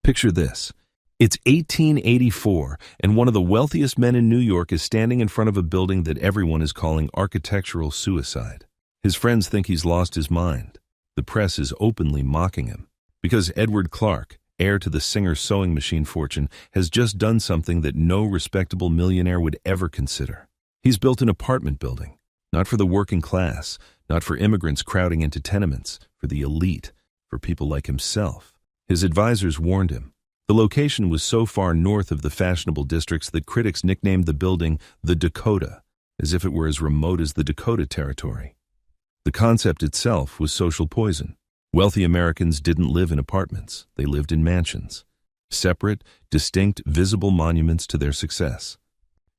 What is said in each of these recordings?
Picture this. It's 1884, and one of the wealthiest men in New York is standing in front of a building that everyone is calling architectural suicide. His friends think he's lost his mind. The press is openly mocking him, because Edward Clark, heir to the Singer sewing machine fortune, has just done something that no respectable millionaire would ever consider. He's built an apartment building, not for the working class, not for immigrants crowding into tenements, for the elite, for people like himself. His advisors warned him. The location was so far north of the fashionable districts that critics nicknamed the building the Dakota, as if it were as remote as the Dakota Territory. The concept itself was social poison. Wealthy Americans didn't live in apartments, they lived in mansions. Separate, distinct, visible monuments to their success.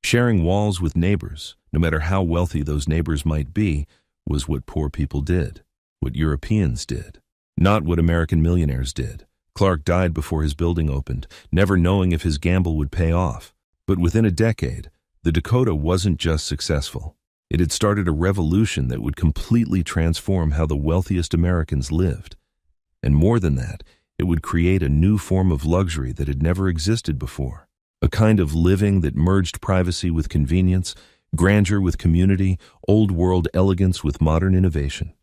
Sharing walls with neighbors, no matter how wealthy those neighbors might be, was what poor people did, what Europeans did, not what American millionaires did. Clark died before his building opened, never knowing if his gamble would pay off. But within a decade, the Dakota wasn't just successful. It had started a revolution that would completely transform how the wealthiest Americans lived. And more than that, it would create a new form of luxury that had never existed before. A kind of living that merged privacy with convenience, grandeur with community, old-world elegance with modern innovation.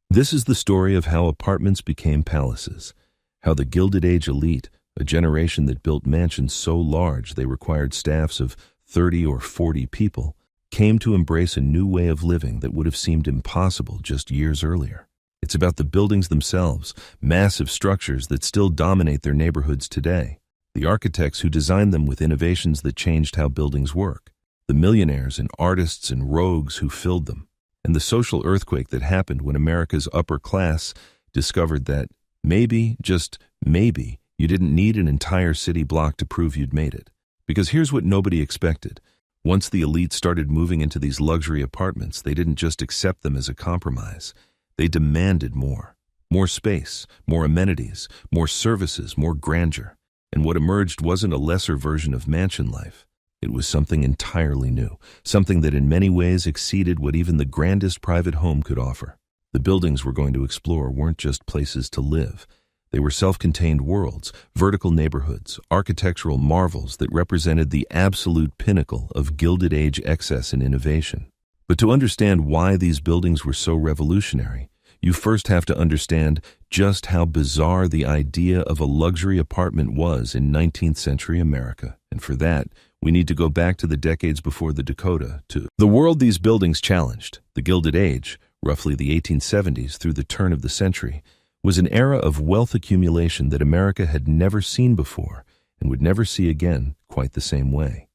This is the story of how apartments became palaces. How the Gilded Age elite, a generation that built mansions so large they required staffs of 30 or 40 people, came to embrace a new way of living that would have seemed impossible just years earlier. It's about the buildings themselves, massive structures that still dominate their neighborhoods today, the architects who designed them with innovations that changed how buildings work, the millionaires and artists and rogues who filled them, and the social earthquake that happened when America's upper class discovered that maybe, just maybe, you didn't need an entire city block to prove you'd made it. Because here's what nobody expected. Once the elite started moving into these luxury apartments, they didn't just accept them as a compromise. They demanded more. More space, more amenities, more services, more grandeur. And what emerged wasn't a lesser version of mansion life. It was something entirely new, something that in many ways exceeded what even the grandest private home could offer. The buildings we're going to explore weren't just places to live. They were self-contained worlds, vertical neighborhoods, architectural marvels that represented the absolute pinnacle of Gilded Age excess and innovation. But to understand why these buildings were so revolutionary, you first have to understand just how bizarre the idea of a luxury apartment was in 19th century America. And for that, we need to go back to the decades before the Dakota, to the world these buildings challenged. The Gilded Age, roughly the 1870s through the turn of the century, was an era of wealth accumulation that America had never seen before and would never see again quite the same way.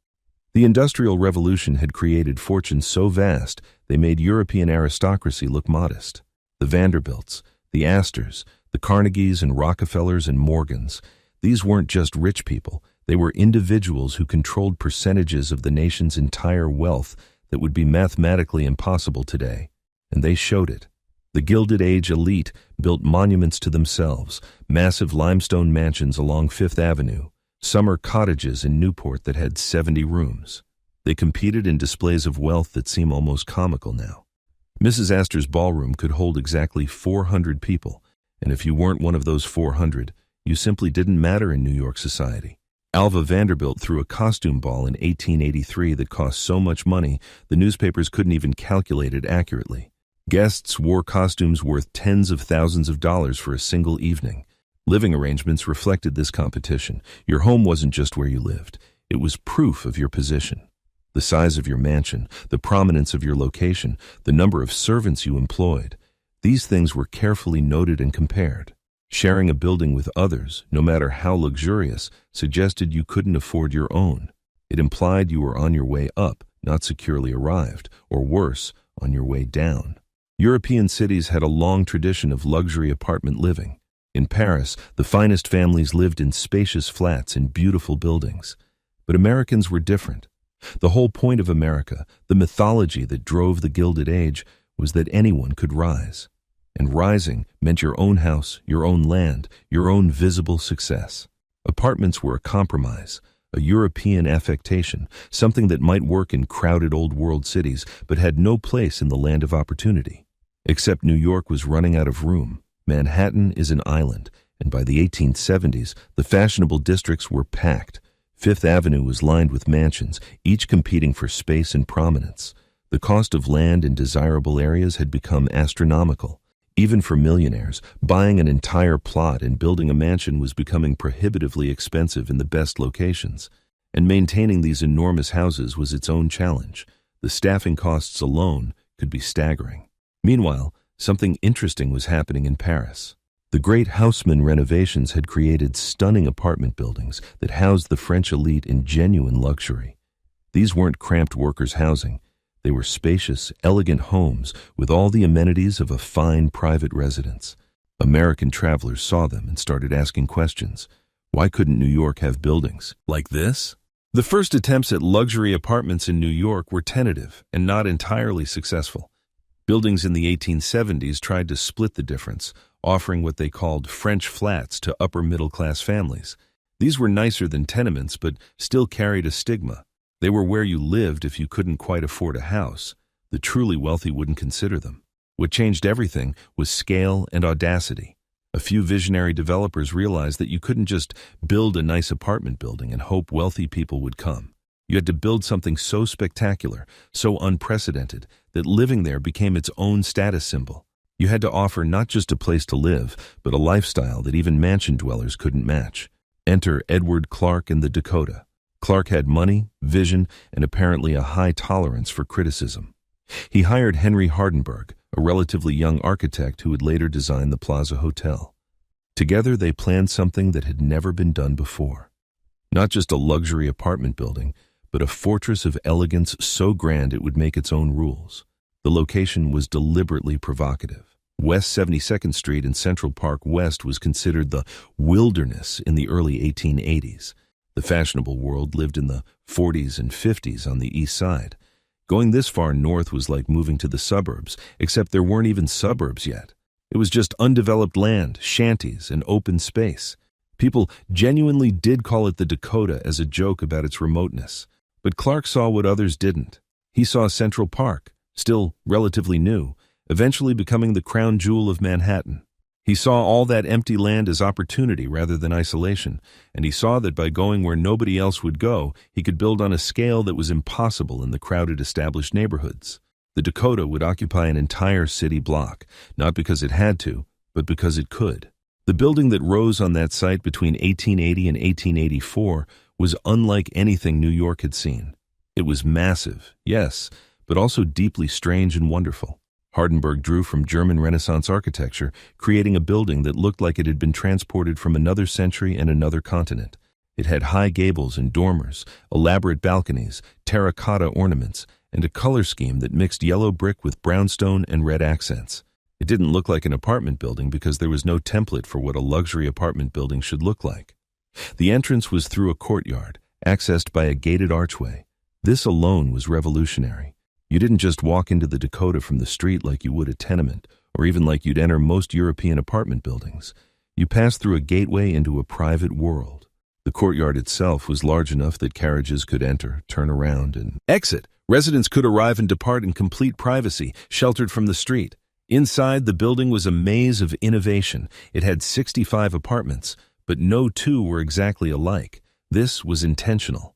The Industrial Revolution had created fortunes so vast they made European aristocracy look modest. The Vanderbilts, the Astors, the Carnegies and Rockefellers and Morgans, these weren't just rich people, they were individuals who controlled percentages of the nation's entire wealth that would be mathematically impossible today. And they showed it. The Gilded Age elite built monuments to themselves, massive limestone mansions along Fifth Avenue, summer cottages in Newport that had 70 rooms. They competed in displays of wealth that seem almost comical now. Mrs. Astor's ballroom could hold exactly 400 people, and if you weren't one of those 400, you simply didn't matter in New York society. Alva Vanderbilt threw a costume ball in 1883 that cost so much money the newspapers couldn't even calculate it accurately. Guests wore costumes worth tens of thousands of dollars for a single evening. Living arrangements reflected this competition. Your home wasn't just where you lived. It was proof of your position. The size of your mansion, the prominence of your location, the number of servants you employed. These things were carefully noted and compared. Sharing a building with others, no matter how luxurious, suggested you couldn't afford your own. It implied you were on your way up, not securely arrived, or worse, on your way down. European cities had a long tradition of luxury apartment living. In Paris, the finest families lived in spacious flats in beautiful buildings. But Americans were different. The whole point of America, the mythology that drove the Gilded Age, was that anyone could rise. And rising meant your own house, your own land, your own visible success. Apartments were a compromise, a European affectation, something that might work in crowded old-world cities but had no place in the land of opportunity. Except New York was running out of room. Manhattan is an island, and by the 1870s, the fashionable districts were packed. Fifth Avenue was lined with mansions, each competing for space and prominence. The cost of land in desirable areas had become astronomical. Even for millionaires, buying an entire plot and building a mansion was becoming prohibitively expensive in the best locations. And maintaining these enormous houses was its own challenge. The staffing costs alone could be staggering. Meanwhile, something interesting was happening in Paris. The great Haussmann renovations had created stunning apartment buildings that housed the French elite in genuine luxury. These weren't cramped workers' housing. They were spacious, elegant homes with all the amenities of a fine private residence. American travelers saw them and started asking questions. Why couldn't New York have buildings like this? The first attempts at luxury apartments in New York were tentative and not entirely successful. Buildings in the 1870s tried to split the difference, offering what they called French flats to upper-middle-class families. These were nicer than tenements, but still carried a stigma. They were where you lived if you couldn't quite afford a house. The truly wealthy wouldn't consider them. What changed everything was scale and audacity. A few visionary developers realized that you couldn't just build a nice apartment building and hope wealthy people would come. You had to build something so spectacular, so unprecedented, that living there became its own status symbol. You had to offer not just a place to live, but a lifestyle that even mansion dwellers couldn't match. Enter Edward Clark in the Dakota. Clark had money, vision, and apparently a high tolerance for criticism. He hired Henry Hardenberg, a relatively young architect who would later design the Plaza Hotel. Together, they planned something that had never been done before. Not just a luxury apartment building, but a fortress of elegance so grand it would make its own rules. The location was deliberately provocative. West 72nd Street in Central Park West was considered the wilderness in the early 1880s. The fashionable world lived in the 40s and 50s on the east side. Going this far north was like moving to the suburbs, except there weren't even suburbs yet. It was just undeveloped land, shanties, and open space. People genuinely did call it the Dakota as a joke about its remoteness. But Clark saw what others didn't. He saw Central Park, still relatively new, eventually becoming the crown jewel of Manhattan. He saw all that empty land as opportunity rather than isolation, and he saw that by going where nobody else would go, he could build on a scale that was impossible in the crowded established neighborhoods. The Dakota would occupy an entire city block, not because it had to, but because it could. The building that rose on that site between 1880 and 1884 was unlike anything New York had seen. It was massive, yes, but also deeply strange and wonderful. Hardenberg drew from German Renaissance architecture, creating a building that looked like it had been transported from another century and another continent. It had high gables and dormers, elaborate balconies, terracotta ornaments, and a color scheme that mixed yellow brick with brownstone and red accents. It didn't look like an apartment building because there was no template for what a luxury apartment building should look like. The entrance was through a courtyard, accessed by a gated archway. This alone was revolutionary. You didn't just walk into the Dakota from the street like you would a tenement, or even like you'd enter most European apartment buildings. You passed through a gateway into a private world. The courtyard itself was large enough that carriages could enter, turn around, and exit. Residents could arrive and depart in complete privacy, sheltered from the street. Inside, the building was a maze of innovation. It had 65 apartments, but no two were exactly alike. This was intentional.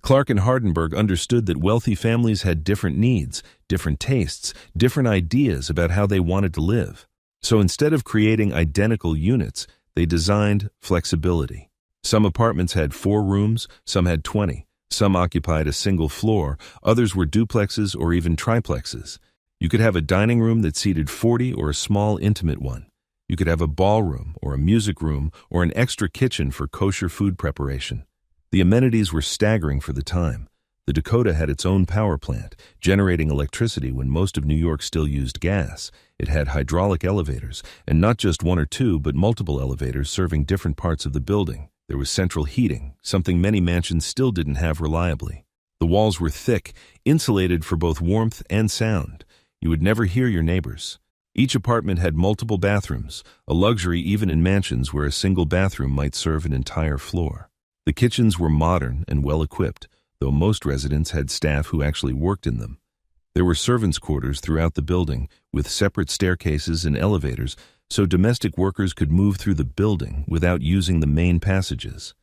Clark and Hardenberg understood that wealthy families had different needs, different tastes, different ideas about how they wanted to live. So instead of creating identical units, they designed flexibility. Some apartments had 4 rooms, some had 20. Some occupied a single floor, others were duplexes or even triplexes. You could have a dining room that seated 40 or a small, intimate one. You could have a ballroom or a music room or an extra kitchen for kosher food preparation. The amenities were staggering for the time. The Dakota had its own power plant, generating electricity when most of New York still used gas. It had hydraulic elevators, and not just 1 or 2, but multiple elevators serving different parts of the building. There was central heating, something many mansions still didn't have reliably. The walls were thick, insulated for both warmth and sound. You would never hear your neighbors. Each apartment had multiple bathrooms, a luxury even in mansions where a single bathroom might serve an entire floor. The kitchens were modern and well-equipped, though most residents had staff who actually worked in them. There were servants' quarters throughout the building, with separate staircases and elevators, so domestic workers could move through the building without using the main passages.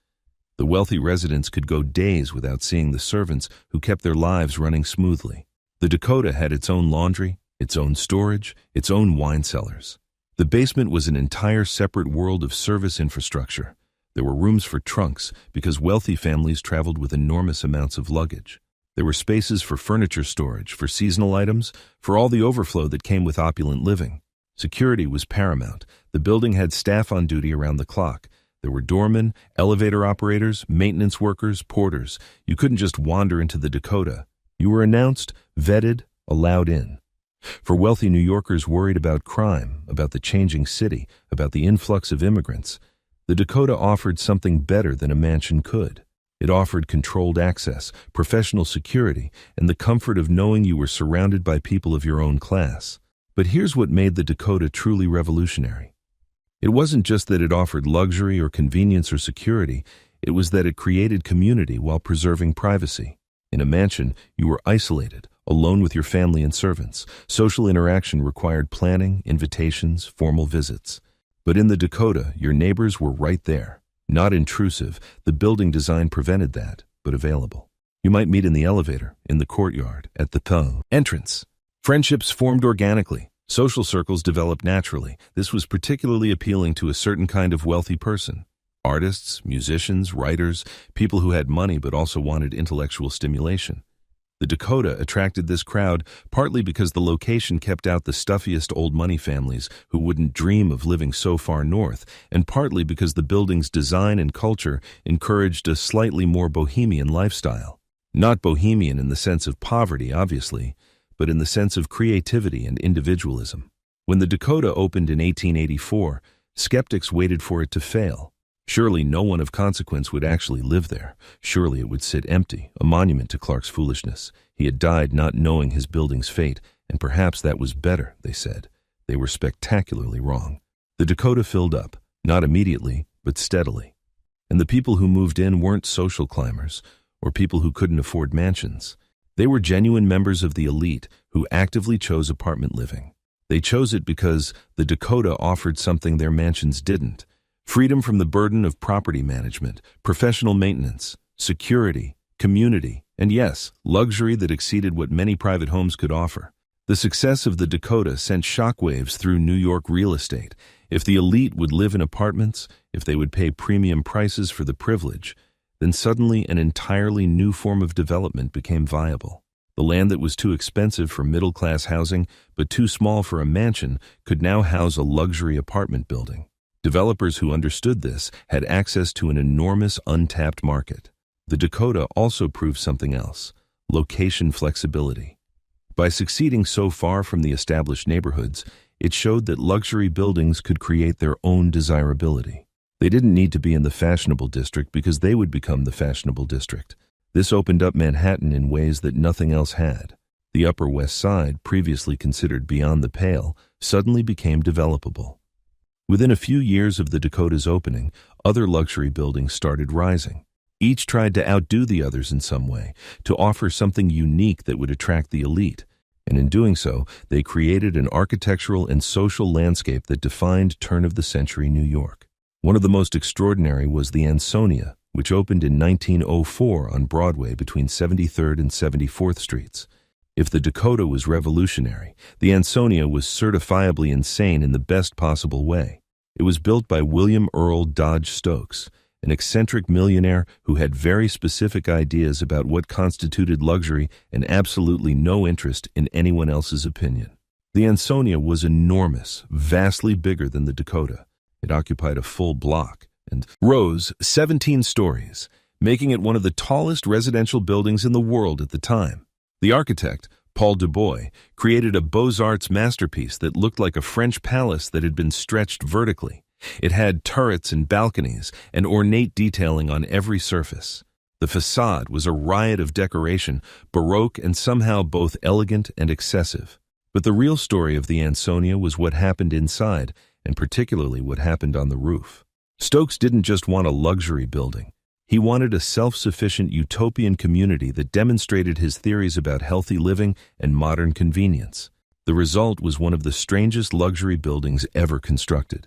The wealthy residents could go days without seeing the servants who kept their lives running smoothly. The Dakota had its own laundry, its own storage, its own wine cellars. The basement was an entire separate world of service infrastructure. There were rooms for trunks because wealthy families traveled with enormous amounts of luggage. There were spaces for furniture storage, for seasonal items, for all the overflow that came with opulent living. Security was paramount. The building had staff on duty around the clock. There were doormen, elevator operators, maintenance workers, porters. You couldn't just wander into the Dakota. You were announced, vetted, allowed in. For wealthy New Yorkers worried about crime, about the changing city, about the influx of immigrants, the Dakota offered something better than a mansion could. It offered controlled access, professional security, and the comfort of knowing you were surrounded by people of your own class. But here's what made the Dakota truly revolutionary. It wasn't just that it offered luxury or convenience or security, it was that it created community while preserving privacy. In a mansion, you were isolated, alone with your family and servants. Social interaction required planning, invitations, formal visits. But in the Dakota, your neighbors were right there. Not intrusive, the building design prevented that, but available. You might meet in the elevator, in the courtyard, at the entrance. Friendships formed organically. Social circles developed naturally. This was particularly appealing to a certain kind of wealthy person. Artists, musicians, writers, people who had money but also wanted intellectual stimulation. The Dakota attracted this crowd partly because the location kept out the stuffiest old money families who wouldn't dream of living so far north, and partly because the building's design and culture encouraged a slightly more bohemian lifestyle. Not bohemian in the sense of poverty, obviously, but in the sense of creativity and individualism. When the Dakota opened in 1884, skeptics waited for it to fail. Surely no one of consequence would actually live there. Surely it would sit empty, a monument to Clark's foolishness. He had died not knowing his building's fate, and perhaps that was better, they said. They were spectacularly wrong. The Dakota filled up, not immediately, but steadily. And the people who moved in weren't social climbers, or people who couldn't afford mansions. They were genuine members of the elite who actively chose apartment living. They chose it because the Dakota offered something their mansions didn't. Freedom from the burden of property management, professional maintenance, security, community, and yes, luxury that exceeded what many private homes could offer. The success of the Dakota sent shockwaves through New York real estate. If the elite would live in apartments, if they would pay premium prices for the privilege, then suddenly an entirely new form of development became viable. The land that was too expensive for middle-class housing but too small for a mansion could now house a luxury apartment building. Developers who understood this had access to an enormous untapped market. The Dakota also proved something else: location flexibility. By succeeding so far from the established neighborhoods, it showed that luxury buildings could create their own desirability. They didn't need to be in the fashionable district because they would become the fashionable district. This opened up Manhattan in ways that nothing else had. The Upper West Side, previously considered beyond the pale, suddenly became developable. Within a few years of the Dakota's opening, other luxury buildings started rising. Each tried to outdo the others in some way, to offer something unique that would attract the elite. And in doing so, they created an architectural and social landscape that defined turn-of-the-century New York. One of the most extraordinary was the Ansonia, which opened in 1904 on Broadway between 73rd and 74th Streets. If the Dakota was revolutionary, the Ansonia was certifiably insane in the best possible way. It was built by William Earl Dodge Stokes, an eccentric millionaire who had very specific ideas about what constituted luxury and absolutely no interest in anyone else's opinion. The Ansonia was enormous, vastly bigger than the Dakota. It occupied a full block and rose 17 stories, making it one of the tallest residential buildings in the world at the time. The architect, Paul Dubois, created a Beaux-Arts masterpiece that looked like a French palace that had been stretched vertically. It had turrets and balconies and ornate detailing on every surface. The facade was a riot of decoration, baroque and somehow both elegant and excessive. But the real story of the Ansonia was what happened inside, and particularly what happened on the roof. Stokes didn't just want a luxury building. He wanted a self-sufficient utopian community that demonstrated his theories about healthy living and modern convenience. The result was one of the strangest luxury buildings ever constructed.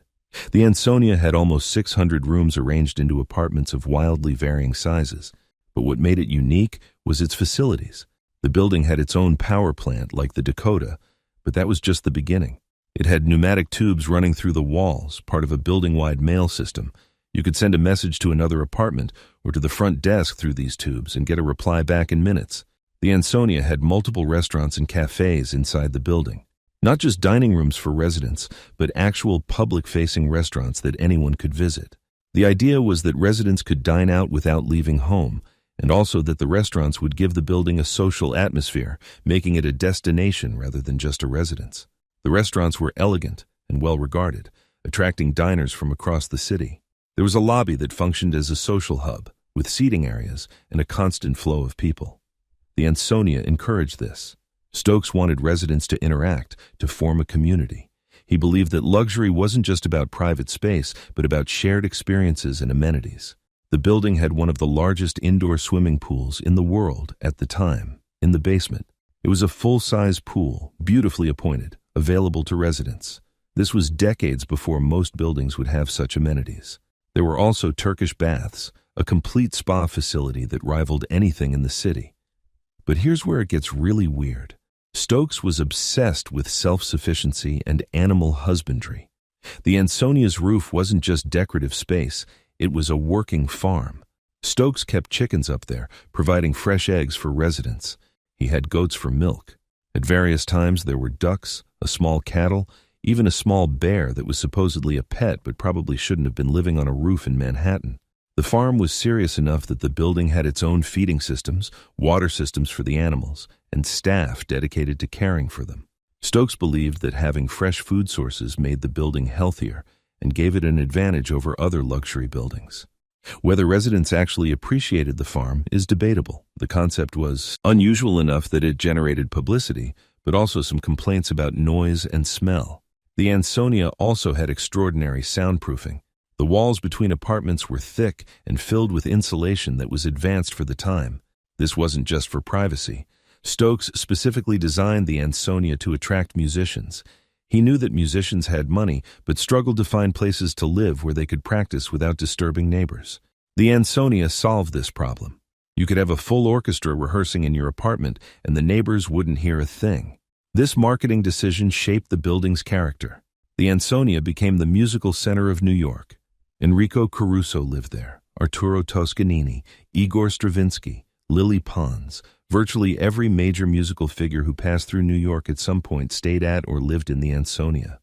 The Ansonia had almost 600 rooms arranged into apartments of wildly varying sizes. But what made it unique was its facilities. The building had its own power plant like the Dakota, but that was just the beginning. It had pneumatic tubes running through the walls, part of a building-wide mail system. You could send a message to another apartment or to the front desk through these tubes and get a reply back in minutes. The Ansonia had multiple restaurants and cafes inside the building. Not just dining rooms for residents, but actual public-facing restaurants that anyone could visit. The idea was that residents could dine out without leaving home, and also that the restaurants would give the building a social atmosphere, making it a destination rather than just a residence. The restaurants were elegant and well-regarded, attracting diners from across the city. There was a lobby that functioned as a social hub, with seating areas and a constant flow of people. The Ansonia encouraged this. Stokes wanted residents to interact, to form a community. He believed that luxury wasn't just about private space, but about shared experiences and amenities. The building had one of the largest indoor swimming pools in the world at the time, in the basement. It was a full-size pool, beautifully appointed, available to residents. This was decades before most buildings would have such amenities. There were also Turkish baths, a complete spa facility that rivaled anything in the city. But here's where it gets really weird. Stokes was obsessed with self-sufficiency and animal husbandry. The Ansonia's roof wasn't just decorative space, it was a working farm. Stokes kept chickens up there, providing fresh eggs for residents. He had goats for milk. At various times there were ducks, a small cattle, even a small bear that was supposedly a pet but probably shouldn't have been living on a roof in Manhattan. The farm was serious enough that the building had its own feeding systems, water systems for the animals, and staff dedicated to caring for them. Stokes believed that having fresh food sources made the building healthier and gave it an advantage over other luxury buildings. Whether residents actually appreciated the farm is debatable. The concept was unusual enough that it generated publicity, but also some complaints about noise and smell. The Ansonia also had extraordinary soundproofing. The walls between apartments were thick and filled with insulation that was advanced for the time. This wasn't just for privacy. Stokes specifically designed the Ansonia to attract musicians. He knew that musicians had money, but struggled to find places to live where they could practice without disturbing neighbors. The Ansonia solved this problem. You could have a full orchestra rehearsing in your apartment, and the neighbors wouldn't hear a thing. This marketing decision shaped the building's character. The Ansonia became the musical center of New York. Enrico Caruso lived there, Arturo Toscanini, Igor Stravinsky, Lily Pons. Virtually every major musical figure who passed through New York at some point stayed at or lived in the Ansonia.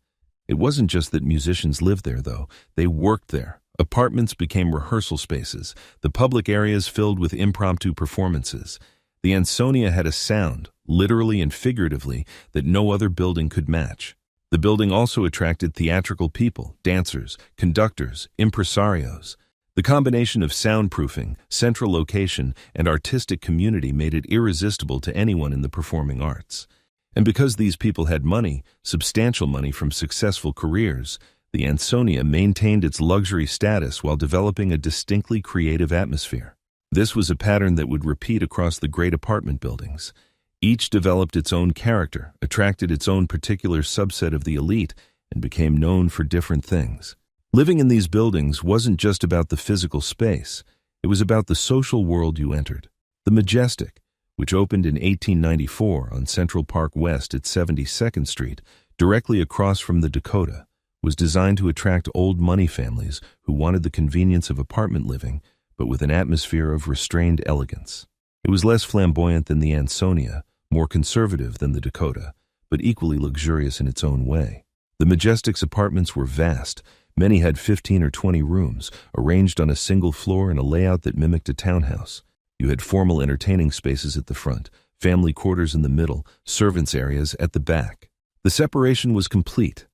It wasn't just that musicians lived there, though. They worked there. Apartments became rehearsal spaces, the public areas filled with impromptu performances. The Ansonia had a sound, literally and figuratively, that no other building could match. The building also attracted theatrical people, dancers, conductors, impresarios. The combination of soundproofing, central location, and artistic community made it irresistible to anyone in the performing arts. And because these people had money, substantial money from successful careers, the Ansonia maintained its luxury status while developing a distinctly creative atmosphere. This was a pattern that would repeat across the great apartment buildings. Each developed its own character, attracted its own particular subset of the elite, and became known for different things. Living in these buildings wasn't just about the physical space. It was about the social world you entered. The Majestic, which opened in 1894 on Central Park West at 72nd Street, directly across from the Dakota, was designed to attract old money families who wanted the convenience of apartment living, but with an atmosphere of restrained elegance. It was less flamboyant than the Ansonia, more conservative than the Dakota, but equally luxurious in its own way. The Majestic's apartments were vast. Many had 15 or 20 rooms, arranged on a single floor in a layout that mimicked a townhouse. You had formal entertaining spaces at the front, family quarters in the middle, servants' areas at the back. The separation was complete.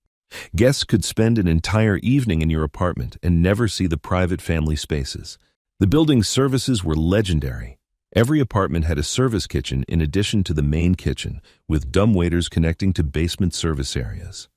Guests could spend an entire evening in your apartment and never see the private family spaces. The building's services were legendary. Every apartment had a service kitchen in addition to the main kitchen, with dumbwaiters connecting to basement service areas.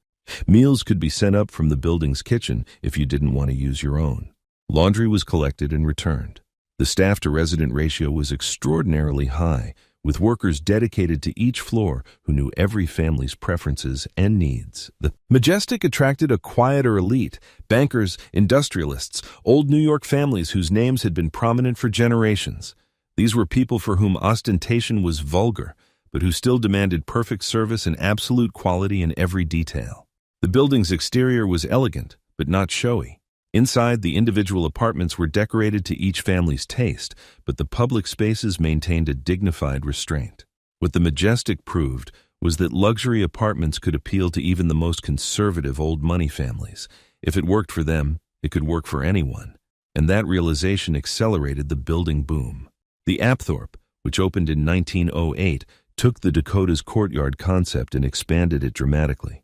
Meals could be sent up from the building's kitchen if you didn't want to use your own. Laundry was collected and returned. The staff-to-resident ratio was extraordinarily high, with workers dedicated to each floor who knew every family's preferences and needs. The Majestic attracted a quieter elite, bankers, industrialists, old New York families whose names had been prominent for generations. These were people for whom ostentation was vulgar, but who still demanded perfect service and absolute quality in every detail. The building's exterior was elegant, but not showy. Inside, the individual apartments were decorated to each family's taste, but the public spaces maintained a dignified restraint. What the Majestic proved was that luxury apartments could appeal to even the most conservative old money families. If it worked for them, it could work for anyone. And that realization accelerated the building boom. The Apthorpe, which opened in 1908, took the Dakota's courtyard concept and expanded it dramatically.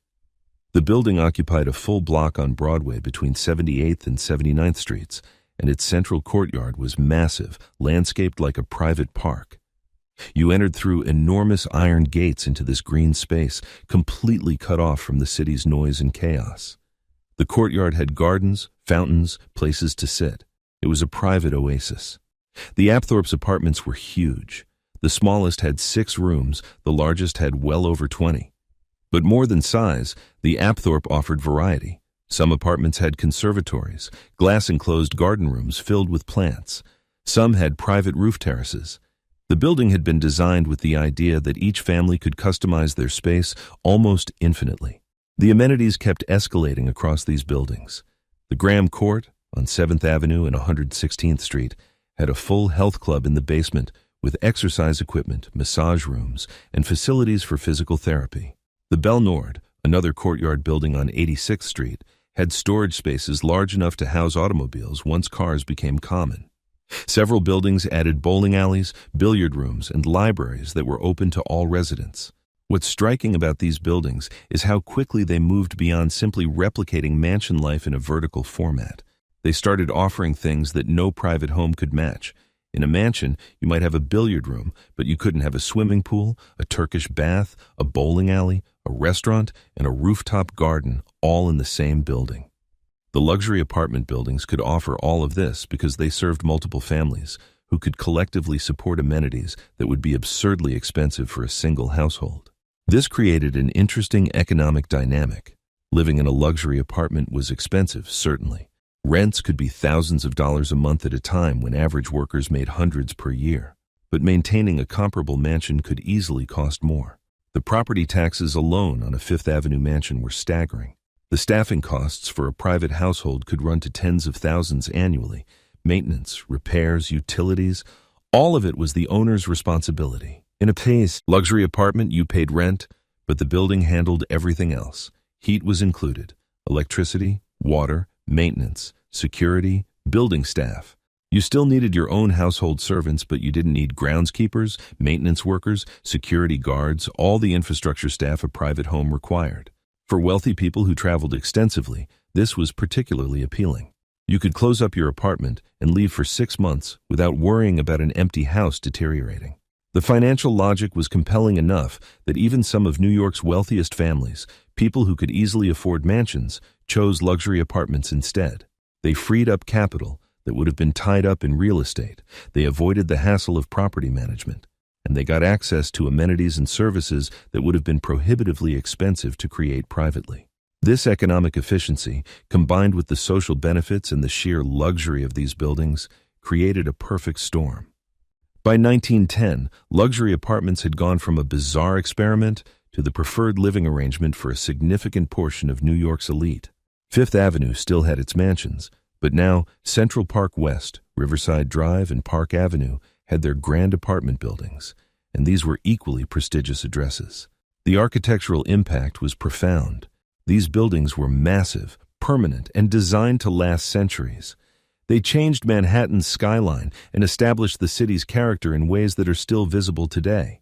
The building occupied a full block on Broadway between 78th and 79th Streets, and its central courtyard was massive, landscaped like a private park. You entered through enormous iron gates into this green space, completely cut off from the city's noise and chaos. The courtyard had gardens, fountains, places to sit. It was a private oasis. The Apthorpe's apartments were huge. The smallest had 6 rooms, the largest had well over 20. But more than size, the Apthorpe offered variety. Some apartments had conservatories, glass-enclosed garden rooms filled with plants. Some had private roof terraces. The building had been designed with the idea that each family could customize their space almost infinitely. The amenities kept escalating across these buildings. The Graham Court, on 7th Avenue and 116th Street, had a full health club in the basement with exercise equipment, massage rooms, and facilities for physical therapy. The Belle Nord, another courtyard building on 86th Street, had storage spaces large enough to house automobiles once cars became common. Several buildings added bowling alleys, billiard rooms, and libraries that were open to all residents. What's striking about these buildings is how quickly they moved beyond simply replicating mansion life in a vertical format. They started offering things that no private home could match. In a mansion, you might have a billiard room, but you couldn't have a swimming pool, a Turkish bath, a bowling alley, a restaurant, and a rooftop garden, all in the same building. The luxury apartment buildings could offer all of this because they served multiple families who could collectively support amenities that would be absurdly expensive for a single household. This created an interesting economic dynamic. Living in a luxury apartment was expensive, certainly. Rents could be thousands of dollars a month at a time when average workers made hundreds per year. But maintaining a comparable mansion could easily cost more. The property taxes alone on a Fifth Avenue mansion were staggering. The staffing costs for a private household could run to tens of thousands annually. Maintenance, repairs, utilities, all of it was the owner's responsibility. In a luxury apartment, you paid rent, but the building handled everything else. Heat was included, electricity, water, maintenance, security, building staff. You still needed your own household servants, but you didn't need groundskeepers, maintenance workers, security guards, all the infrastructure staff a private home required. For wealthy people who traveled extensively, this was particularly appealing. You could close up your apartment and leave for 6 months without worrying about an empty house deteriorating. The financial logic was compelling enough that even some of New York's wealthiest families, people who could easily afford mansions, chose luxury apartments instead. They freed up capital that would have been tied up in real estate. They avoided the hassle of property management, and they got access to amenities and services that would have been prohibitively expensive to create privately. This economic efficiency, combined with the social benefits and the sheer luxury of these buildings, created a perfect storm. By 1910, luxury apartments had gone from a bizarre experiment to the preferred living arrangement for a significant portion of New York's elite. Fifth Avenue still had its mansions, but now Central Park West, Riverside Drive, and Park Avenue had their grand apartment buildings, and these were equally prestigious addresses. The architectural impact was profound. These buildings were massive, permanent, and designed to last centuries. They changed Manhattan's skyline and established the city's character in ways that are still visible today.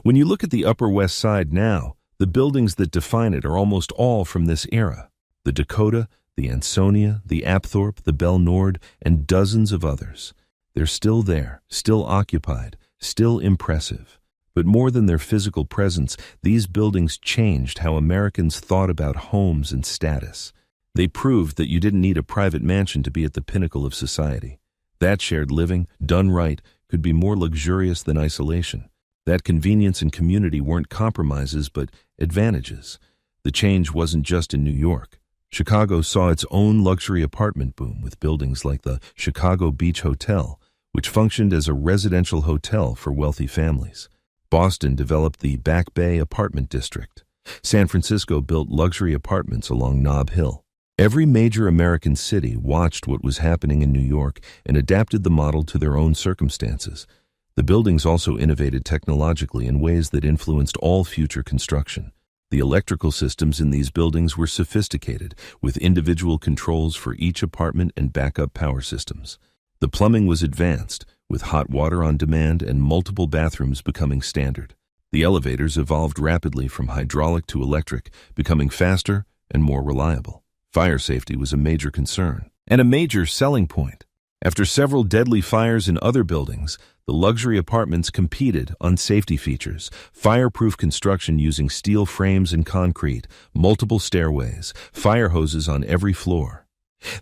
When you look at the Upper West Side now, the buildings that define it are almost all from this era. The Dakota, the Ansonia, the Apthorpe, the Belle Nord, and dozens of others. They're still there, still occupied, still impressive. But more than their physical presence, these buildings changed how Americans thought about homes and status. They proved that you didn't need a private mansion to be at the pinnacle of society. That shared living, done right, could be more luxurious than isolation. That convenience and community weren't compromises but advantages. The change wasn't just in New York. Chicago saw its own luxury apartment boom with buildings like the Chicago Beach Hotel, which functioned as a residential hotel for wealthy families. Boston developed the Back Bay apartment district. San Francisco built luxury apartments along Nob Hill. Every major American city watched what was happening in New York and adapted the model to their own circumstances. The buildings also innovated technologically in ways that influenced all future construction. The electrical systems in these buildings were sophisticated, with individual controls for each apartment and backup power systems. The plumbing was advanced, with hot water on demand and multiple bathrooms becoming standard. The elevators evolved rapidly from hydraulic to electric, becoming faster and more reliable. Fire safety was a major concern and a major selling point. After several deadly fires in other buildings, the luxury apartments competed on safety features: fireproof construction using steel frames and concrete, multiple stairways, fire hoses on every floor.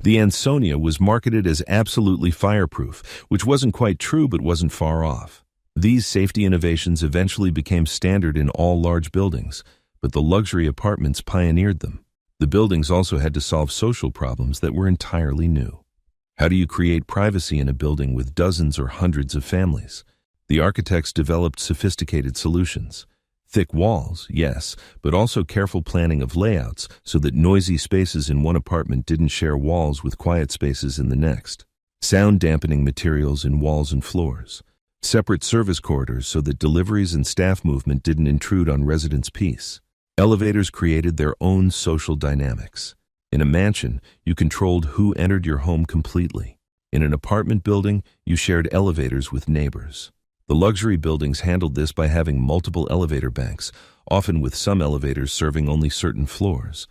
The Ansonia was marketed as absolutely fireproof, which wasn't quite true but wasn't far off. These safety innovations eventually became standard in all large buildings, but the luxury apartments pioneered them. The buildings also had to solve social problems that were entirely new. How do you create privacy in a building with dozens or hundreds of families? The architects developed sophisticated solutions. Thick walls, yes, but also careful planning of layouts so that noisy spaces in one apartment didn't share walls with quiet spaces in the next. Sound dampening materials in walls and floors. Separate service corridors so that deliveries and staff movement didn't intrude on residents' peace. Elevators created their own social dynamics. In a mansion, you controlled who entered your home completely. In an apartment building, you shared elevators with neighbors. The luxury buildings handled this by having multiple elevator banks, often with some elevators serving only certain floors,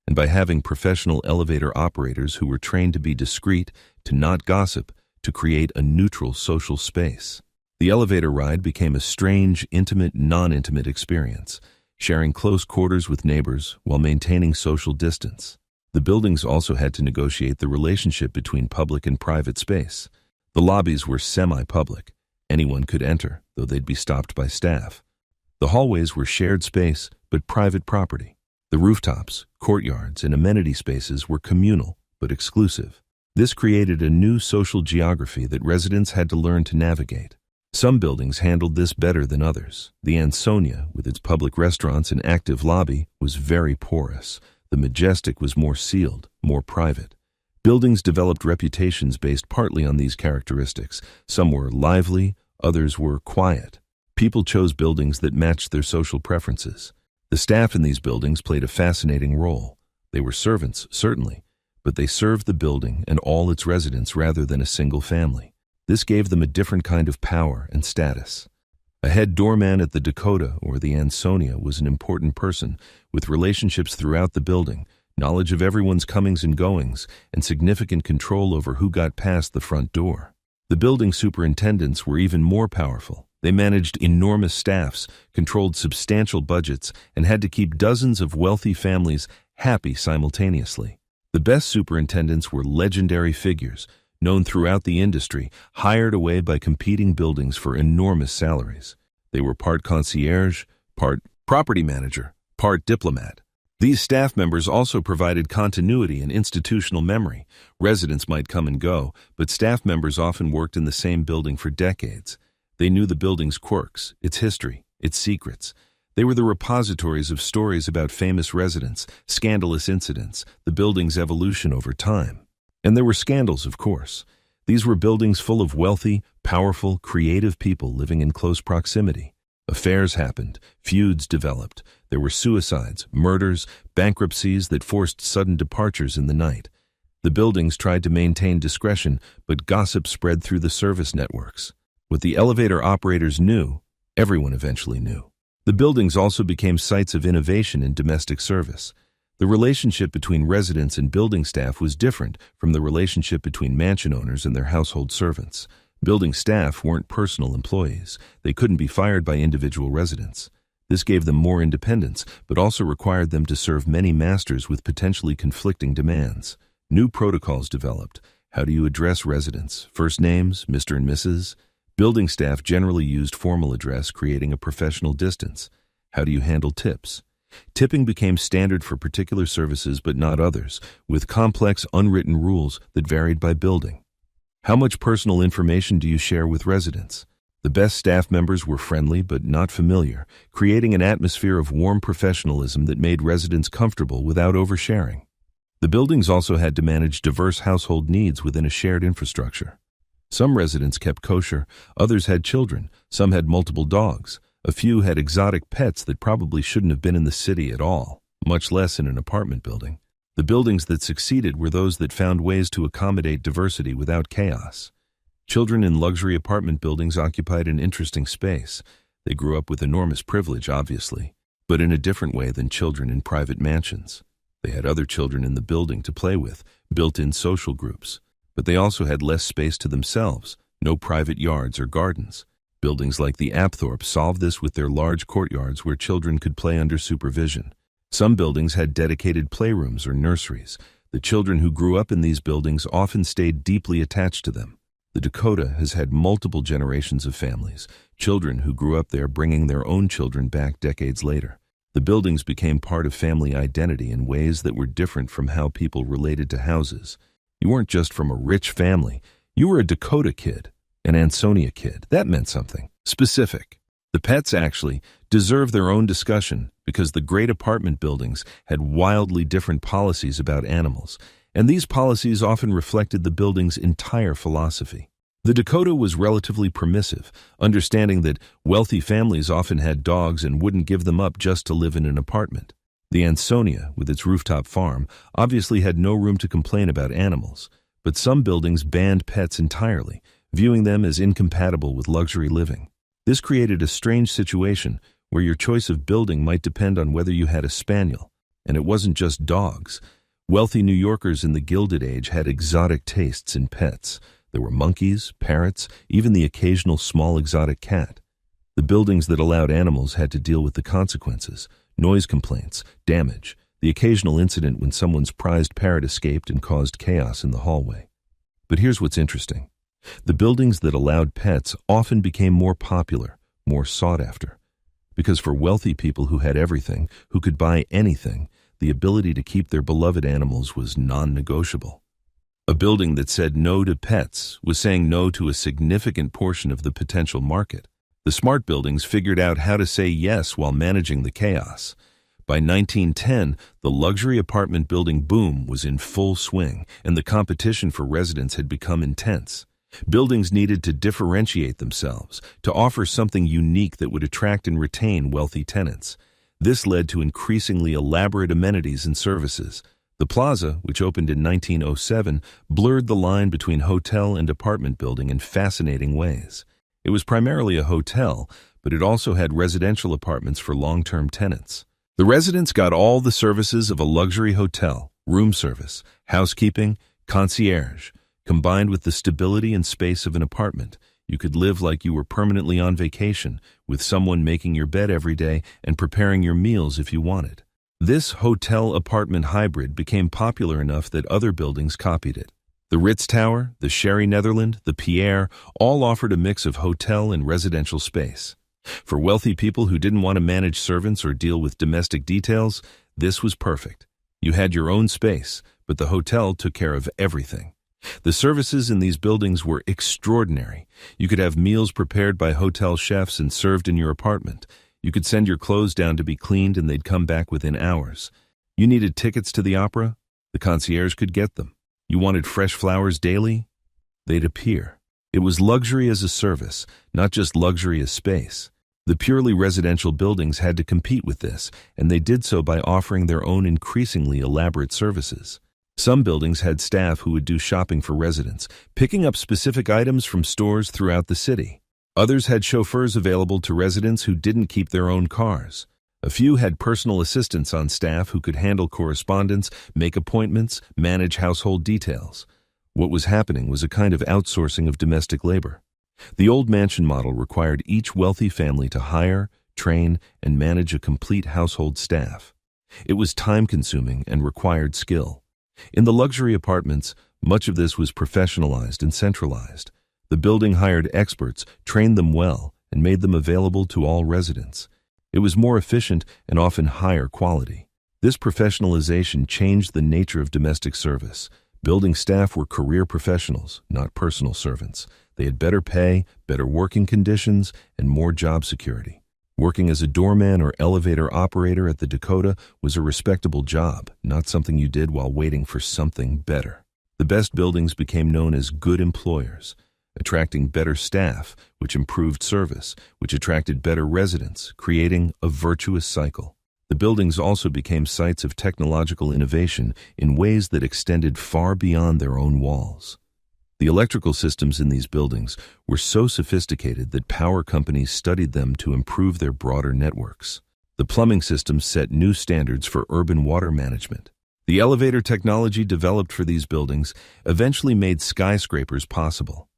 and by having professional elevator operators who were trained to be discreet, to not gossip, to create a neutral social space. The elevator ride became a strange, intimate, non-intimate experience, sharing close quarters with neighbors while maintaining social distance. The buildings also had to negotiate the relationship between public and private space. The lobbies were semi-public. Anyone could enter, though they'd be stopped by staff. The hallways were shared space, but private property. The rooftops, courtyards, and amenity spaces were communal, but exclusive. This created a new social geography that residents had to learn to navigate. Some buildings handled this better than others. The Ansonia, with its public restaurants and active lobby, was very porous. The Majestic was more sealed, more private. Buildings developed reputations based partly on these characteristics. Some were lively, others were quiet. People chose buildings that matched their social preferences. The staff in these buildings played a fascinating role. They were servants, certainly, but they served the building and all its residents rather than a single family. This gave them a different kind of power and status. A head doorman at the Dakota or the Ansonia was an important person with relationships throughout the building, knowledge of everyone's comings and goings, and significant control over who got past the front door. The building superintendents were even more powerful. They managed enormous staffs, controlled substantial budgets, and had to keep dozens of wealthy families happy simultaneously. The best superintendents were legendary figures, known throughout the industry, hired away by competing buildings for enormous salaries. They were part concierge, part property manager, part diplomat. These staff members also provided continuity and institutional memory. Residents might come and go, but staff members often worked in the same building for decades. They knew the building's quirks, its history, its secrets. They were the repositories of stories about famous residents, scandalous incidents, the building's evolution over time. And there were scandals, of course. These were buildings full of wealthy, powerful, creative people living in close proximity. Affairs happened, feuds developed. There were suicides, murders, bankruptcies that forced sudden departures in the night. The buildings tried to maintain discretion, but gossip spread through the service networks. What the elevator operators knew, everyone eventually knew. The buildings also became sites of innovation in domestic service. The relationship between residents and building staff was different from the relationship between mansion owners and their household servants. Building staff weren't personal employees. They couldn't be fired by individual residents. This gave them more independence, but also required them to serve many masters with potentially conflicting demands. New protocols developed: How do you address residents? First names, Mr. and Mrs.? Building staff generally used formal address, creating a professional distance. How do you handle tips? Tipping became standard for particular services but not others, with complex unwritten rules that varied by building. How much personal information do you share with residents? The best staff members were friendly but not familiar, creating an atmosphere of warm professionalism that made residents comfortable without oversharing. The buildings also had to manage diverse household needs within a shared infrastructure. Some residents kept kosher, others had children, some had multiple dogs, a few had exotic pets that probably shouldn't have been in the city at all, much less in an apartment building. The buildings that succeeded were those that found ways to accommodate diversity without chaos. Children in luxury apartment buildings occupied an interesting space. They grew up with enormous privilege, obviously, but in a different way than children in private mansions. They had other children in the building to play with, built-in social groups. But they also had less space to themselves, no private yards or gardens. Buildings like the Apthorpe solved this with their large courtyards where children could play under supervision. Some buildings had dedicated playrooms or nurseries. The children who grew up in these buildings often stayed deeply attached to them. The Dakota has had multiple generations of families, children who grew up there bringing their own children back decades later. The buildings became part of family identity in ways that were different from how people related to houses. You weren't just from a rich family. You were a Dakota kid, an Ansonia kid. That meant something specific. The pets actually deserve their own discussion because the great apartment buildings had wildly different policies about animals, and these policies often reflected the building's entire philosophy. The Dakota was relatively permissive, understanding that wealthy families often had dogs and wouldn't give them up just to live in an apartment. The Ansonia, with its rooftop farm, obviously had no room to complain about animals, but some buildings banned pets entirely, viewing them as incompatible with luxury living. This created a strange situation where your choice of building might depend on whether you had a spaniel. And it wasn't just dogs. Wealthy New Yorkers in the Gilded Age had exotic tastes in pets. There were monkeys, parrots, even the occasional small exotic cat. The buildings that allowed animals had to deal with the consequences. Noise complaints, damage, the occasional incident when someone's prized parrot escaped and caused chaos in the hallway. But here's what's interesting. The buildings that allowed pets often became more popular, more sought after. Because for wealthy people who had everything, who could buy anything, the ability to keep their beloved animals was non-negotiable. A building that said no to pets was saying no to a significant portion of the potential market. The smart buildings figured out how to say yes while managing the chaos. By 1910, the luxury apartment building boom was in full swing, and the competition for residents had become intense. Buildings needed to differentiate themselves, to offer something unique that would attract and retain wealthy tenants. This led to increasingly elaborate amenities and services. The Plaza, which opened in 1907, blurred the line between hotel and apartment building in fascinating ways. It was primarily a hotel, but it also had residential apartments for long-term tenants. The residents got all the services of a luxury hotel, room service, housekeeping, concierge. Combined with the stability and space of an apartment, you could live like you were permanently on vacation, with someone making your bed every day and preparing your meals if you wanted. This hotel-apartment hybrid became popular enough that other buildings copied it. The Ritz Tower, the Sherry Netherland, the Pierre all offered a mix of hotel and residential space. For wealthy people who didn't want to manage servants or deal with domestic details, this was perfect. You had your own space, but the hotel took care of everything. The services in these buildings were extraordinary. You could have meals prepared by hotel chefs and served in your apartment. You could send your clothes down to be cleaned and they'd come back within hours. You needed tickets to the opera? The concierge could get them. You wanted fresh flowers daily? They'd appear. It was luxury as a service, not just luxury as space. The purely residential buildings had to compete with this, and they did so by offering their own increasingly elaborate services. Some buildings had staff who would do shopping for residents, picking up specific items from stores throughout the city. Others had chauffeurs available to residents who didn't keep their own cars. A few had personal assistants on staff who could handle correspondence, make appointments, manage household details. What was happening was a kind of outsourcing of domestic labor. The old mansion model required each wealthy family to hire, train, and manage a complete household staff. It was time-consuming and required skill. In the luxury apartments, Much of this was professionalized and centralized. The building hired experts, trained them well, and made them available to all residents. It was more efficient and often higher quality. This professionalization changed the nature of domestic service. Building staff were career professionals, not personal servants. They had better pay, better working conditions, and more job security. Working as a doorman or elevator operator at the Dakota was a respectable job, not something you did while waiting for something better. The best buildings became known as good employers, attracting better staff, which improved service, which attracted better residents, creating a virtuous cycle. The buildings also became sites of technological innovation in ways that extended far beyond their own walls. The electrical systems in these buildings were so sophisticated that power companies studied them to improve their broader networks. The plumbing systems set new standards for urban water management. The elevator technology developed for these buildings eventually made skyscrapers possible.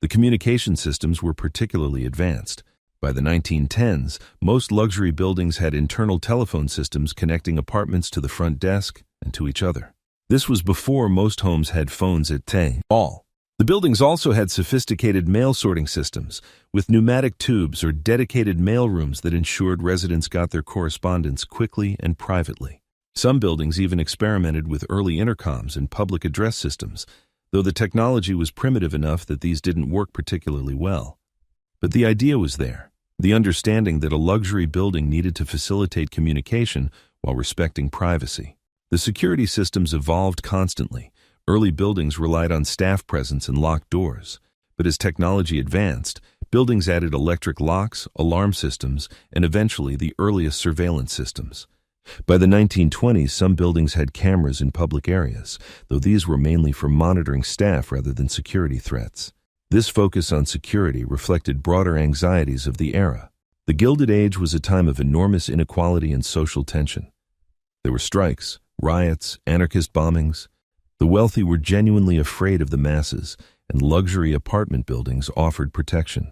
The communication systems were particularly advanced. By the 1910s, most luxury buildings had internal telephone systems connecting apartments to the front desk and to each other. This was before most homes had phones at all. The buildings also had sophisticated mail sorting systems, with pneumatic tubes or dedicated mail rooms that ensured residents got their correspondence quickly and privately. Some buildings even experimented with early intercoms and public address systems, though the technology was primitive enough that these didn't work particularly well. But the idea was there, the understanding that a luxury building needed to facilitate communication while respecting privacy. The security systems evolved constantly. Early buildings relied on staff presence and locked doors. But as technology advanced, buildings added electric locks, alarm systems, and eventually the earliest surveillance systems. By the 1920s, some buildings had cameras in public areas, though these were mainly for monitoring staff rather than security threats. This focus on security reflected broader anxieties of the era. The Gilded Age was a time of enormous inequality and social tension. There were strikes, riots, anarchist bombings. The wealthy were genuinely afraid of the masses, and luxury apartment buildings offered protection.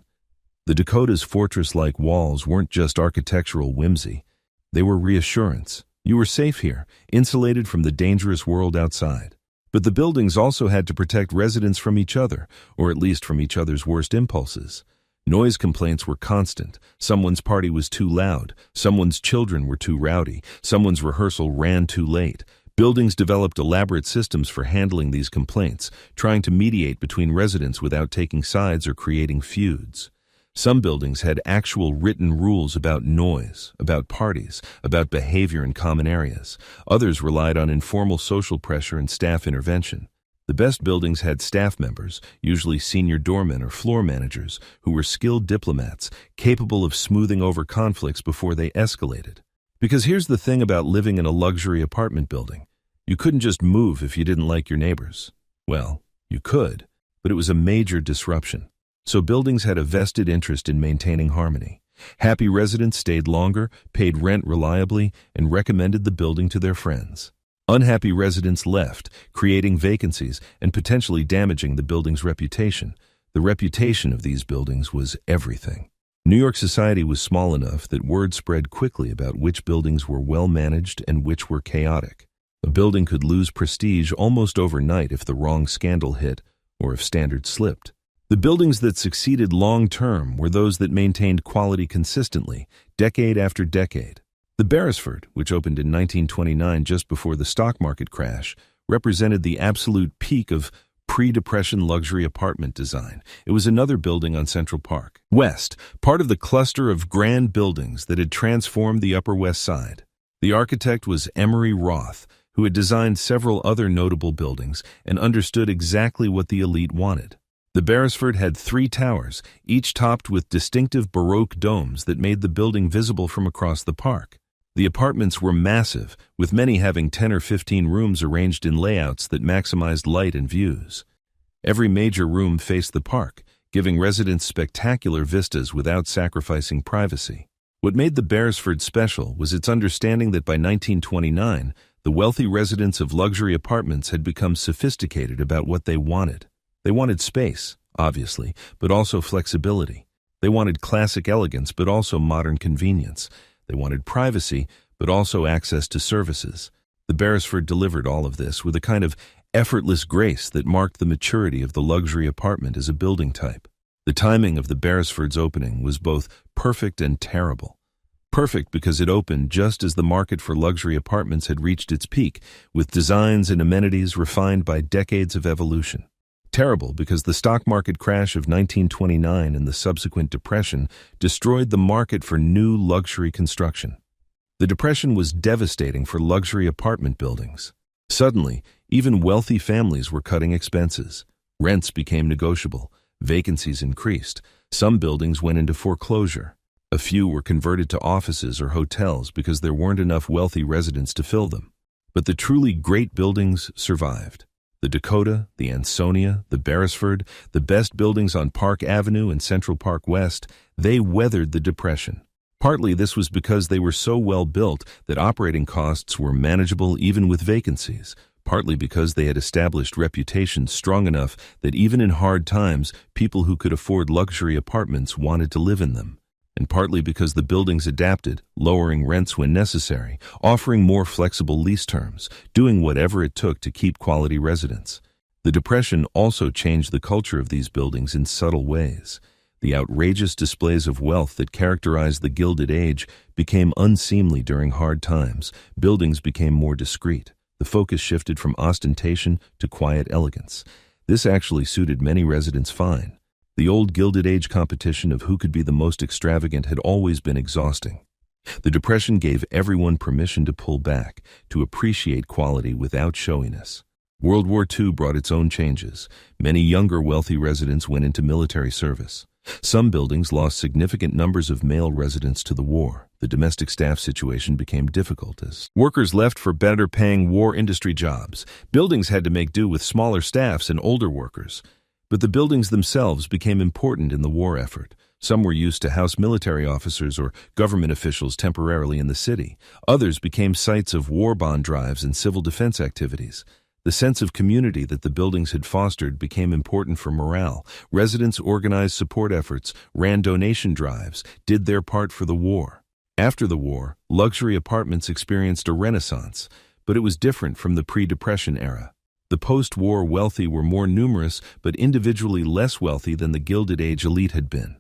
The Dakota's fortress-like walls weren't just architectural whimsy. They were reassurance. You were safe here, insulated from the dangerous world outside. But the buildings also had to protect residents from each other, or at least from each other's worst impulses. Noise complaints were constant. Someone's party was too loud. Someone's children were too rowdy. Someone's rehearsal ran too late. Buildings developed elaborate systems for handling these complaints, trying to mediate between residents without taking sides or creating feuds. Some buildings had actual written rules about noise, about parties, about behavior in common areas. Others relied on informal social pressure and staff intervention. The best buildings had staff members, usually senior doormen or floor managers, who were skilled diplomats, capable of smoothing over conflicts before they escalated. Because here's the thing about living in a luxury apartment building. You couldn't just move if you didn't like your neighbors. Well, you could, but it was a major disruption. So buildings had a vested interest in maintaining harmony. Happy residents stayed longer, paid rent reliably, and recommended the building to their friends. Unhappy residents left, creating vacancies and potentially damaging the building's reputation. The reputation of these buildings was everything. New York society was small enough that word spread quickly about which buildings were well managed and which were chaotic. A building could lose prestige almost overnight if the wrong scandal hit or if standards slipped. The buildings that succeeded long-term were those that maintained quality consistently, decade after decade. The Beresford, which opened in 1929 just before the stock market crash, represented the absolute peak of pre-Depression luxury apartment design. It was another building on Central Park West, part of the cluster of grand buildings that had transformed the Upper West Side. The architect was Emery Roth, who had designed several other notable buildings and understood exactly what the elite wanted. The Beresford had 3 towers, each topped with distinctive Baroque domes that made the building visible from across the park. The apartments were massive, with many having 10 or 15 rooms arranged in layouts that maximized light and views. Every major room faced the park, giving residents spectacular vistas without sacrificing privacy. What made the Beresford special was its understanding that by 1929, the wealthy residents of luxury apartments had become sophisticated about what they wanted. They wanted space, obviously, but also flexibility. They wanted classic elegance, but also modern convenience. They wanted privacy, but also access to services. The Beresford delivered all of this with a kind of effortless grace that marked the maturity of the luxury apartment as a building type. The timing of the Beresford's opening was both perfect and terrible. Perfect because it opened just as the market for luxury apartments had reached its peak, with designs and amenities refined by decades of evolution. Terrible because the stock market crash of 1929 and the subsequent depression destroyed the market for new luxury construction. The depression was devastating for luxury apartment buildings. Suddenly, even wealthy families were cutting expenses. Rents became negotiable. Vacancies increased. Some buildings went into foreclosure. A few were converted to offices or hotels because there weren't enough wealthy residents to fill them. But the truly great buildings survived. The Dakota, the Ansonia, the Beresford, the best buildings on Park Avenue and Central Park West, they weathered the depression. Partly this was because they were so well built that operating costs were manageable even with vacancies. Partly because they had established reputations strong enough that even in hard times, people who could afford luxury apartments wanted to live in them. And partly because the buildings adapted, lowering rents when necessary, offering more flexible lease terms, doing whatever it took to keep quality residents. The Depression also changed the culture of these buildings in subtle ways. The outrageous displays of wealth that characterized the Gilded Age became unseemly during hard times. Buildings became more discreet. The focus shifted from ostentation to quiet elegance. This actually suited many residents fine. The old Gilded Age competition of who could be the most extravagant had always been exhausting. The Depression gave everyone permission to pull back, to appreciate quality without showiness. World War II brought its own changes. Many younger wealthy residents went into military service. Some buildings lost significant numbers of male residents to the war. The domestic staff situation became difficult as workers left for better-paying war industry jobs. Buildings had to make do with smaller staffs and older workers. But the buildings themselves became important in the war effort. Some were used to house military officers or government officials temporarily in the city. Others became sites of war bond drives and civil defense activities. The sense of community that the buildings had fostered became important for morale. Residents organized support efforts, ran donation drives, did their part for the war. After the war, luxury apartments experienced a renaissance, but it was different from the pre-Depression era. The post-war wealthy were more numerous but individually less wealthy than the Gilded Age elite had been.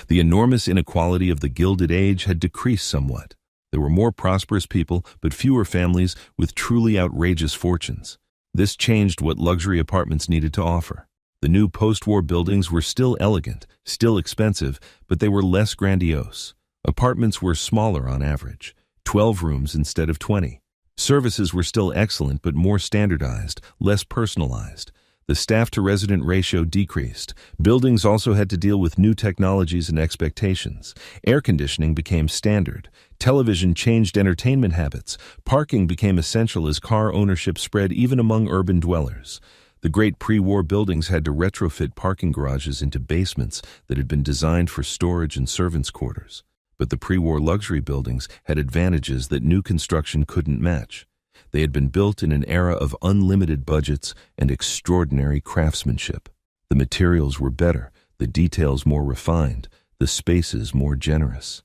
The enormous inequality of the Gilded Age had decreased somewhat. There were more prosperous people but fewer families with truly outrageous fortunes. This changed what luxury apartments needed to offer. The new post-war buildings were still elegant, still expensive, but they were less grandiose. Apartments were smaller on average, 12 rooms instead of 20. Services were still excellent but more standardized, less personalized. The staff-to-resident ratio decreased. Buildings also had to deal with new technologies and expectations. Air conditioning became standard. Television changed entertainment habits. Parking became essential as car ownership spread even among urban dwellers. The great pre-war buildings had to retrofit parking garages into basements that had been designed for storage and servants' quarters. But the pre-war luxury buildings had advantages that new construction couldn't match. They had been built in an era of unlimited budgets and extraordinary craftsmanship. The materials were better, the details more refined, the spaces more generous.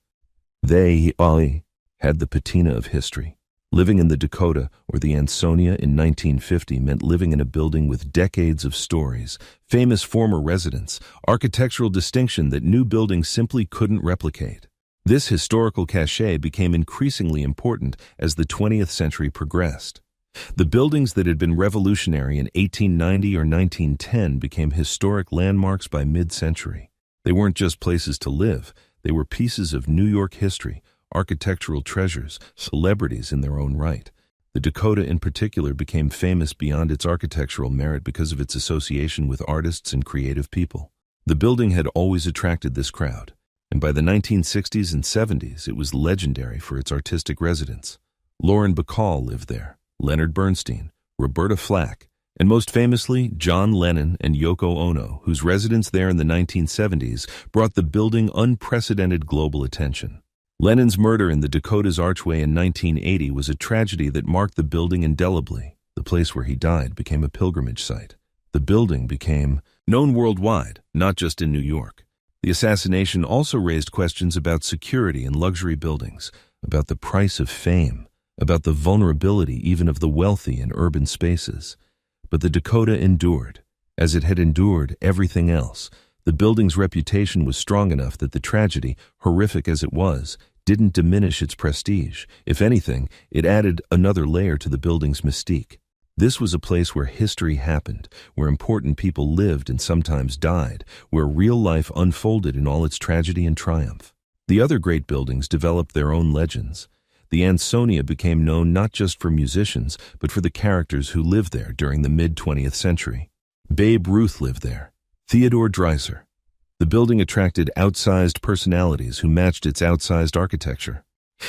They had the patina of history. Living in the Dakota or the Ansonia in 1950 meant living in a building with decades of stories, famous former residents, architectural distinction that new buildings simply couldn't replicate. This historical cachet became increasingly important as the 20th century progressed. The buildings that had been revolutionary in 1890 or 1910 became historic landmarks by mid-century. They weren't just places to live, they were pieces of New York history, architectural treasures, celebrities in their own right. The Dakota in particular became famous beyond its architectural merit because of its association with artists and creative people. The building had always attracted this crowd. And by the 1960s and 70s, it was legendary for its artistic residents. Lauren Bacall lived there, Leonard Bernstein, Roberta Flack, and most famously, John Lennon and Yoko Ono, whose residence there in the 1970s brought the building unprecedented global attention. Lennon's murder in the Dakota's Archway in 1980 was a tragedy that marked the building indelibly. The place where he died became a pilgrimage site. The building became known worldwide, not just in New York. The assassination also raised questions about security in luxury buildings, about the price of fame, about the vulnerability even of the wealthy in urban spaces. But the Dakota endured. As it had endured everything else, the building's reputation was strong enough that the tragedy, horrific as it was, didn't diminish its prestige. If anything, it added another layer to the building's mystique. This was a place where history happened, where important people lived and sometimes died, where real life unfolded in all its tragedy and triumph. The other great buildings developed their own legends. The Ansonia became known not just for musicians, but for the characters who lived there during the mid-20th century. Babe Ruth lived there. Theodore Dreiser. The building attracted outsized personalities who matched its outsized architecture.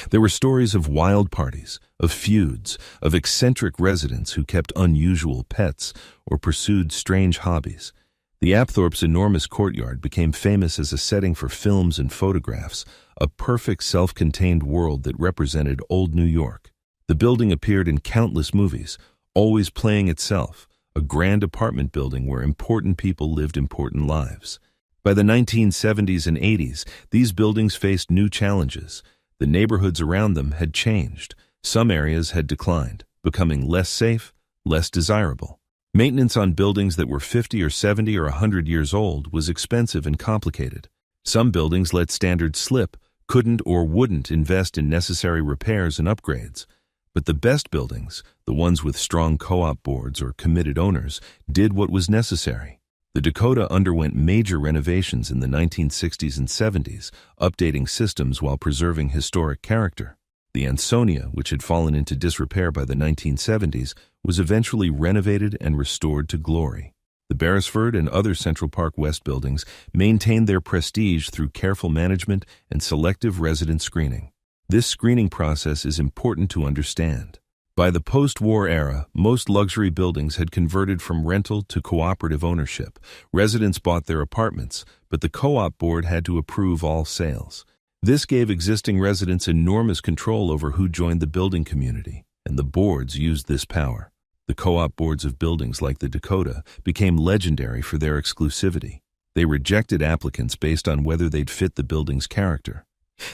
There were stories of wild parties, of feuds, of eccentric residents who kept unusual pets or pursued strange hobbies. The Apthorpe's enormous courtyard became famous as a setting for films and photographs, a perfect self-contained world that represented old New York. The building appeared in countless movies, always playing itself, a grand apartment building where important people lived important lives. By the 1970s and 80s, these buildings faced new challenges. The neighborhoods around them had changed. Some areas had declined, becoming less safe, less desirable. Maintenance on buildings that were 50 or 70 or 100 years old was expensive and complicated. Some buildings let standards slip, couldn't or wouldn't invest in necessary repairs and upgrades. But the best buildings, the ones with strong co-op boards or committed owners, did what was necessary. The Dakota underwent major renovations in the 1960s and 70s, updating systems while preserving historic character. The Ansonia, which had fallen into disrepair by the 1970s, was eventually renovated and restored to glory. The Beresford and other Central Park West buildings maintained their prestige through careful management and selective resident screening. This screening process is important to understand. By the post-war era, most luxury buildings had converted from rental to cooperative ownership. Residents bought their apartments, but the co-op board had to approve all sales. This gave existing residents enormous control over who joined the building community, and the boards used this power. The co-op boards of buildings like the Dakota became legendary for their exclusivity. They rejected applicants based on whether they'd fit the building's character.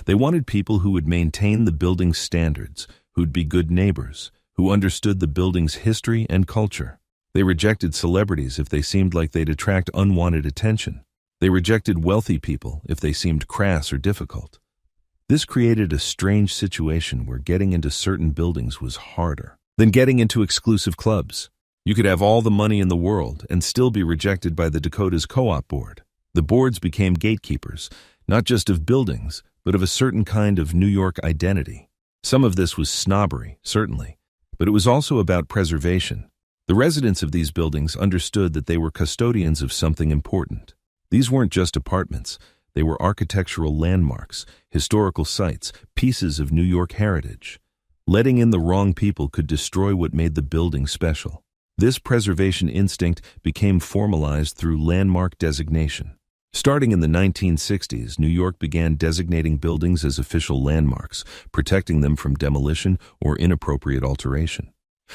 They wanted people who would maintain the building's standards, who'd be good neighbors, who understood the building's history and culture. They rejected celebrities if they seemed like they'd attract unwanted attention. They rejected wealthy people if they seemed crass or difficult. This created a strange situation where getting into certain buildings was harder than getting into exclusive clubs. You could have all the money in the world and still be rejected by the Dakota's co-op board. The boards became gatekeepers, not just of buildings, but of a certain kind of New York identity. Some of this was snobbery, certainly, but it was also about preservation. The residents of these buildings understood that they were custodians of something important. These weren't just apartments. They were architectural landmarks, historical sites, pieces of New York heritage. Letting in the wrong people could destroy what made the building special. This preservation instinct became formalized through landmark designation. Starting in the 1960s, New York began designating buildings as official landmarks, protecting them from demolition or inappropriate alteration.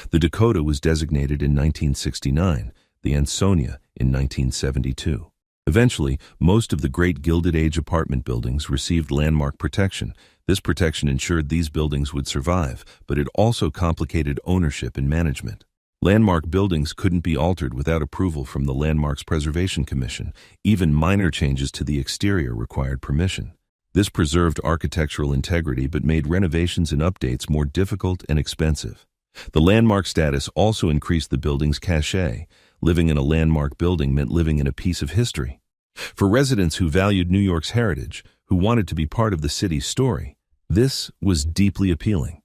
The Dakota was designated in 1969, the Ansonia in 1972. Eventually, most of the great Gilded Age apartment buildings received landmark protection. This protection ensured these buildings would survive, but it also complicated ownership and management. Landmark buildings couldn't be altered without approval from the Landmarks Preservation Commission. Even minor changes to the exterior required permission. This preserved architectural integrity but made renovations and updates more difficult and expensive. The landmark status also increased the building's cachet. Living in a landmark building meant living in a piece of history. For residents who valued New York's heritage, who wanted to be part of the city's story, this was deeply appealing.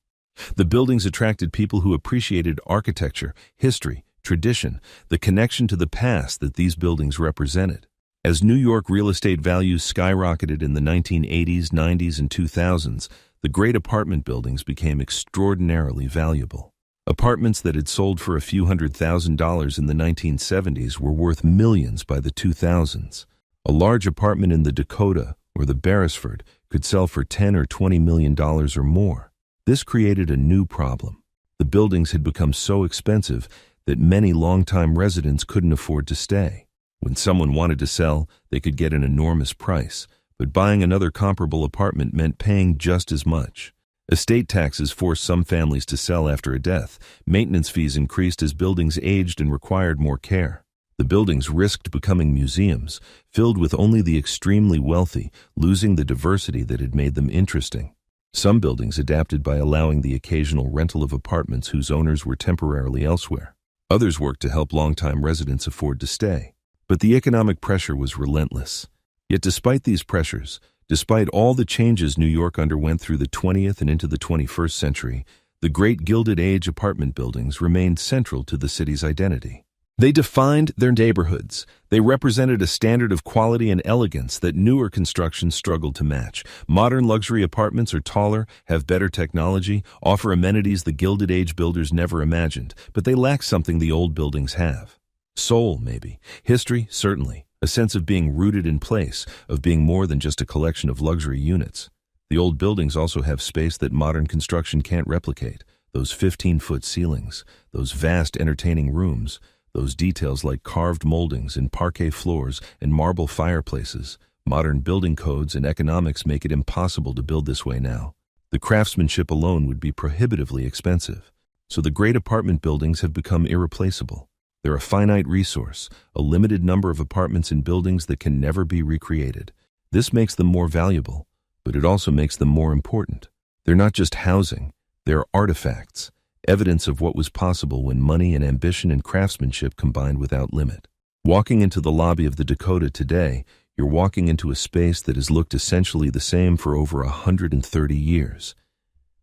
The buildings attracted people who appreciated architecture, history, tradition, the connection to the past that these buildings represented. As New York real estate values skyrocketed in the 1980s, 90s, and 2000s, the great apartment buildings became extraordinarily valuable. Apartments that had sold for a few $100,000 in the 1970s were worth millions by the 2000s. A large apartment in the Dakota or the Beresford could sell for $10 or $20 million or more. This created a new problem. The buildings had become so expensive that many longtime residents couldn't afford to stay. When someone wanted to sell, they could get an enormous price, but buying another comparable apartment meant paying just as much. Estate taxes forced some families to sell after a death. Maintenance fees increased as buildings aged and required more care. The buildings risked becoming museums, filled with only the extremely wealthy, losing the diversity that had made them interesting. Some buildings adapted by allowing the occasional rental of apartments whose owners were temporarily elsewhere. Others worked to help longtime residents afford to stay. But the economic pressure was relentless. Yet despite these pressures, despite all the changes New York underwent through the 20th and into the 21st century, the great Gilded Age apartment buildings remained central to the city's identity. They defined their neighborhoods. They represented a standard of quality and elegance that newer constructions struggled to match. Modern luxury apartments are taller, have better technology, offer amenities the Gilded Age builders never imagined, but they lack something the old buildings have. Soul, maybe. History, certainly. A sense of being rooted in place, of being more than just a collection of luxury units. The old buildings also have space that modern construction can't replicate. Those 15-foot ceilings, those vast entertaining rooms, those details like carved moldings and parquet floors and marble fireplaces. Modern building codes and economics make it impossible to build this way now. The craftsmanship alone would be prohibitively expensive. So the great apartment buildings have become irreplaceable. They're a finite resource, a limited number of apartments in buildings that can never be recreated. This makes them more valuable, but it also makes them more important. They're not just housing, they're artifacts, evidence of what was possible when money and ambition and craftsmanship combined without limit. Walking into the lobby of the Dakota today, you're walking into a space that has looked essentially the same for over 130 years.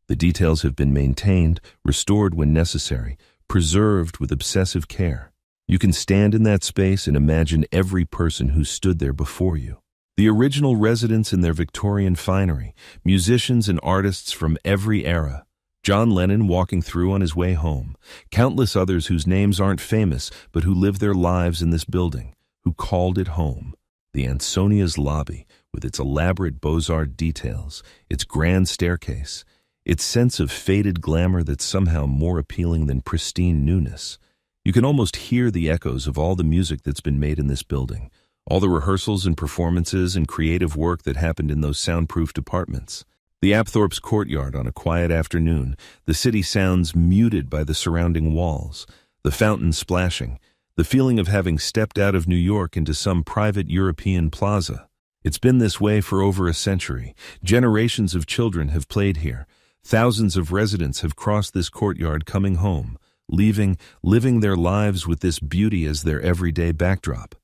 The details have been maintained, restored when necessary, preserved with obsessive care. You can stand in that space and imagine every person who stood there before you. The original residents in their Victorian finery, musicians and artists from every era. John Lennon walking through on his way home. Countless others whose names aren't famous, but who lived their lives in this building, who called it home. The Ansonia's lobby, with its elaborate Beaux-Arts details, its grand staircase, its sense of faded glamour that's somehow more appealing than pristine newness. You can almost hear the echoes of all the music that's been made in this building, all the rehearsals and performances and creative work that happened in those soundproofed apartments. The Apthorpe's courtyard on a quiet afternoon, the city sounds muted by the surrounding walls, the fountain splashing, the feeling of having stepped out of New York into some private European plaza. It's been this way for over a century. Generations of children have played here. Thousands of residents have crossed this courtyard coming home, living their lives with this beauty as their everyday backdrop.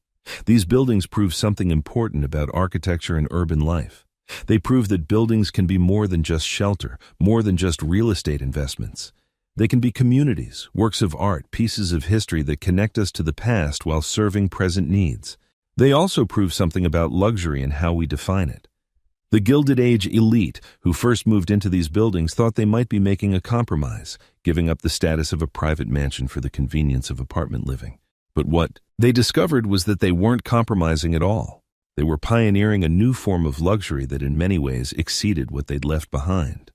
These buildings prove something important about architecture and urban life. They prove that buildings can be more than just shelter, more than just real estate investments. They can be communities, works of art, pieces of history that connect us to the past while serving present needs. They also prove something about luxury and how we define it. The Gilded Age elite who first moved into these buildings thought they might be making a compromise, giving up the status of a private mansion for the convenience of apartment living. But what they discovered was that they weren't compromising at all. They were pioneering a new form of luxury that in many ways exceeded what they'd left behind.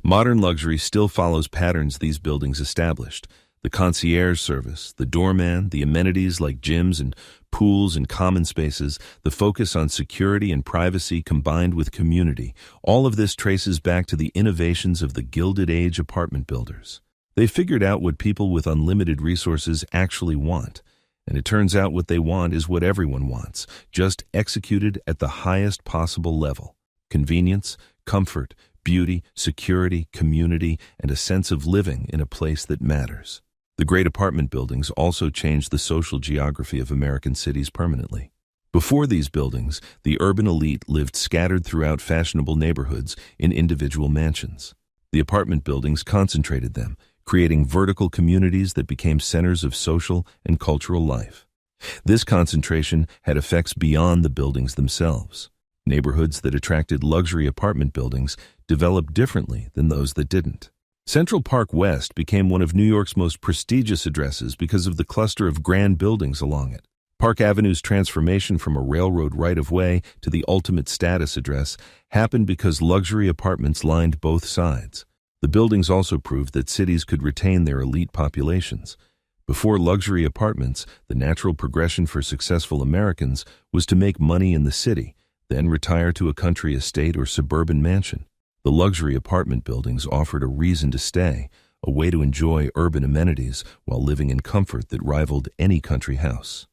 Modern luxury still follows patterns these buildings established. The concierge service, the doorman, the amenities like gyms and pools and common spaces, the focus on security and privacy combined with community, all of this traces back to the innovations of the Gilded Age apartment builders. They figured out what people with unlimited resources actually want. And it turns out what they want is what everyone wants, just executed at the highest possible level. Convenience, comfort, beauty, security, community, and a sense of living in a place that matters. The great apartment buildings also changed the social geography of American cities permanently. Before these buildings, the urban elite lived scattered throughout fashionable neighborhoods in individual mansions. The apartment buildings concentrated them, creating vertical communities that became centers of social and cultural life. This concentration had effects beyond the buildings themselves. Neighborhoods that attracted luxury apartment buildings developed differently than those that didn't. Central Park West became one of New York's most prestigious addresses because of the cluster of grand buildings along it. Park Avenue's transformation from a railroad right-of-way to the ultimate status address happened because luxury apartments lined both sides. The buildings also proved that cities could retain their elite populations. Before luxury apartments, the natural progression for successful Americans was to make money in the city, then retire to a country estate or suburban mansion. The luxury apartment buildings offered a reason to stay, a way to enjoy urban amenities while living in comfort that rivaled any country house.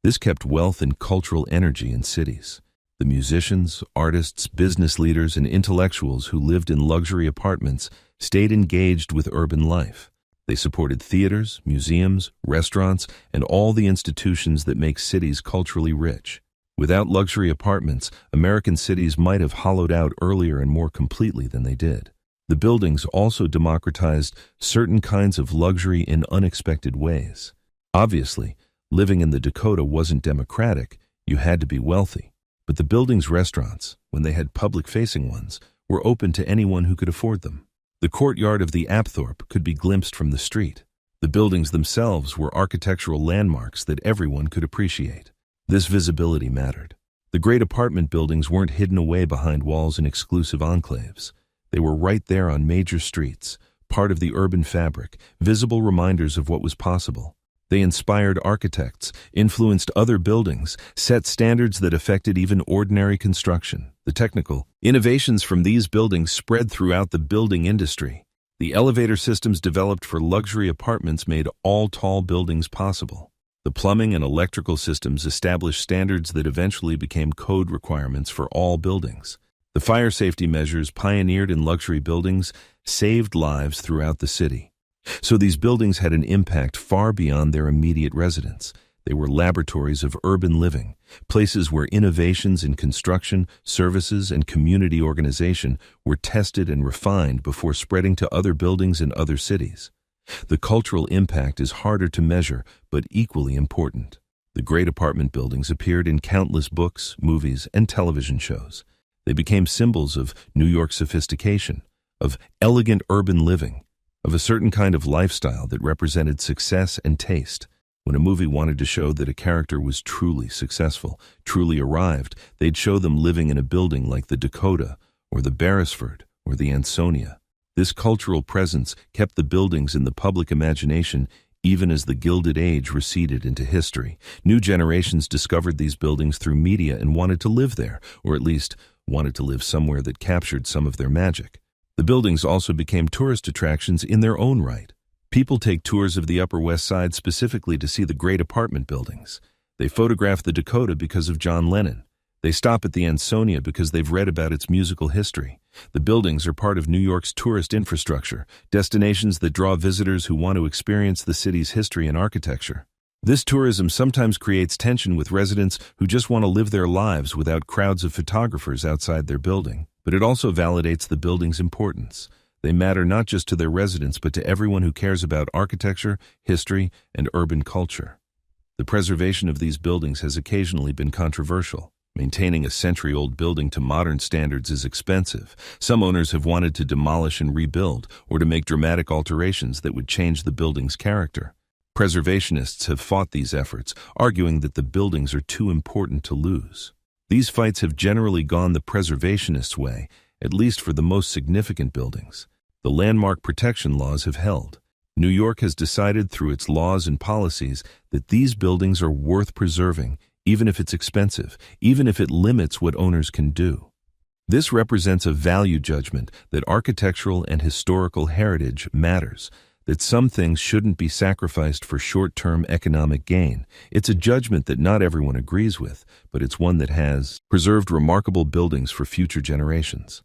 This kept wealth and cultural energy in cities. The musicians, artists, business leaders, and intellectuals who lived in luxury apartments stayed engaged with urban life. They supported theaters, museums, restaurants, and all the institutions that make cities culturally rich. Without luxury apartments, American cities might have hollowed out earlier and more completely than they did. The buildings also democratized certain kinds of luxury in unexpected ways. Obviously, living in the Dakota wasn't democratic, you had to be wealthy. But the building's restaurants, when they had public-facing ones, were open to anyone who could afford them. The courtyard of the Apthorpe could be glimpsed from the street. The buildings themselves were architectural landmarks that everyone could appreciate. This visibility mattered. The great apartment buildings weren't hidden away behind walls in exclusive enclaves. They were right there on major streets, part of the urban fabric, visible reminders of what was possible. They inspired architects, influenced other buildings, set standards that affected even ordinary construction. The technical innovations from these buildings spread throughout the building industry. The elevator systems developed for luxury apartments made all tall buildings possible. The plumbing and electrical systems established standards that eventually became code requirements for all buildings. The fire safety measures pioneered in luxury buildings saved lives throughout the city. So these buildings had an impact far beyond their immediate residents. They were laboratories of urban living, places where innovations in construction, services, and community organization were tested and refined before spreading to other buildings in other cities. The cultural impact is harder to measure, but equally important. The great apartment buildings appeared in countless books, movies, and television shows. They became symbols of New York's sophistication, of elegant urban living, of a certain kind of lifestyle that represented success and taste. When a movie wanted to show that a character was truly successful, truly arrived, they'd show them living in a building like the Dakota, or the Beresford, or the Ansonia. This cultural presence kept the buildings in the public imagination even as the Gilded Age receded into history. New generations discovered these buildings through media and wanted to live there, or at least wanted to live somewhere that captured some of their magic. The buildings also became tourist attractions in their own right. People take tours of the Upper West Side specifically to see the great apartment buildings. They photograph the Dakota because of John Lennon. They stop at the Ansonia because they've read about its musical history. The buildings are part of New York's tourist infrastructure, destinations that draw visitors who want to experience the city's history and architecture. This tourism sometimes creates tension with residents who just want to live their lives without crowds of photographers outside their building. But it also validates the building's importance. They matter not just to their residents, but to everyone who cares about architecture, history, and urban culture. The preservation of these buildings has occasionally been controversial. Maintaining a century-old building to modern standards is expensive. Some owners have wanted to demolish and rebuild, or to make dramatic alterations that would change the building's character. Preservationists have fought these efforts, arguing that the buildings are too important to lose. These fights have generally gone the preservationists' way, at least for the most significant buildings. The landmark protection laws have held. New York has decided through its laws and policies that these buildings are worth preserving, even if it's expensive, even if it limits what owners can do. This represents a value judgment that architectural and historical heritage matters, that some things shouldn't be sacrificed for short-term economic gain. It's a judgment that not everyone agrees with, but it's one that has preserved remarkable buildings for future generations.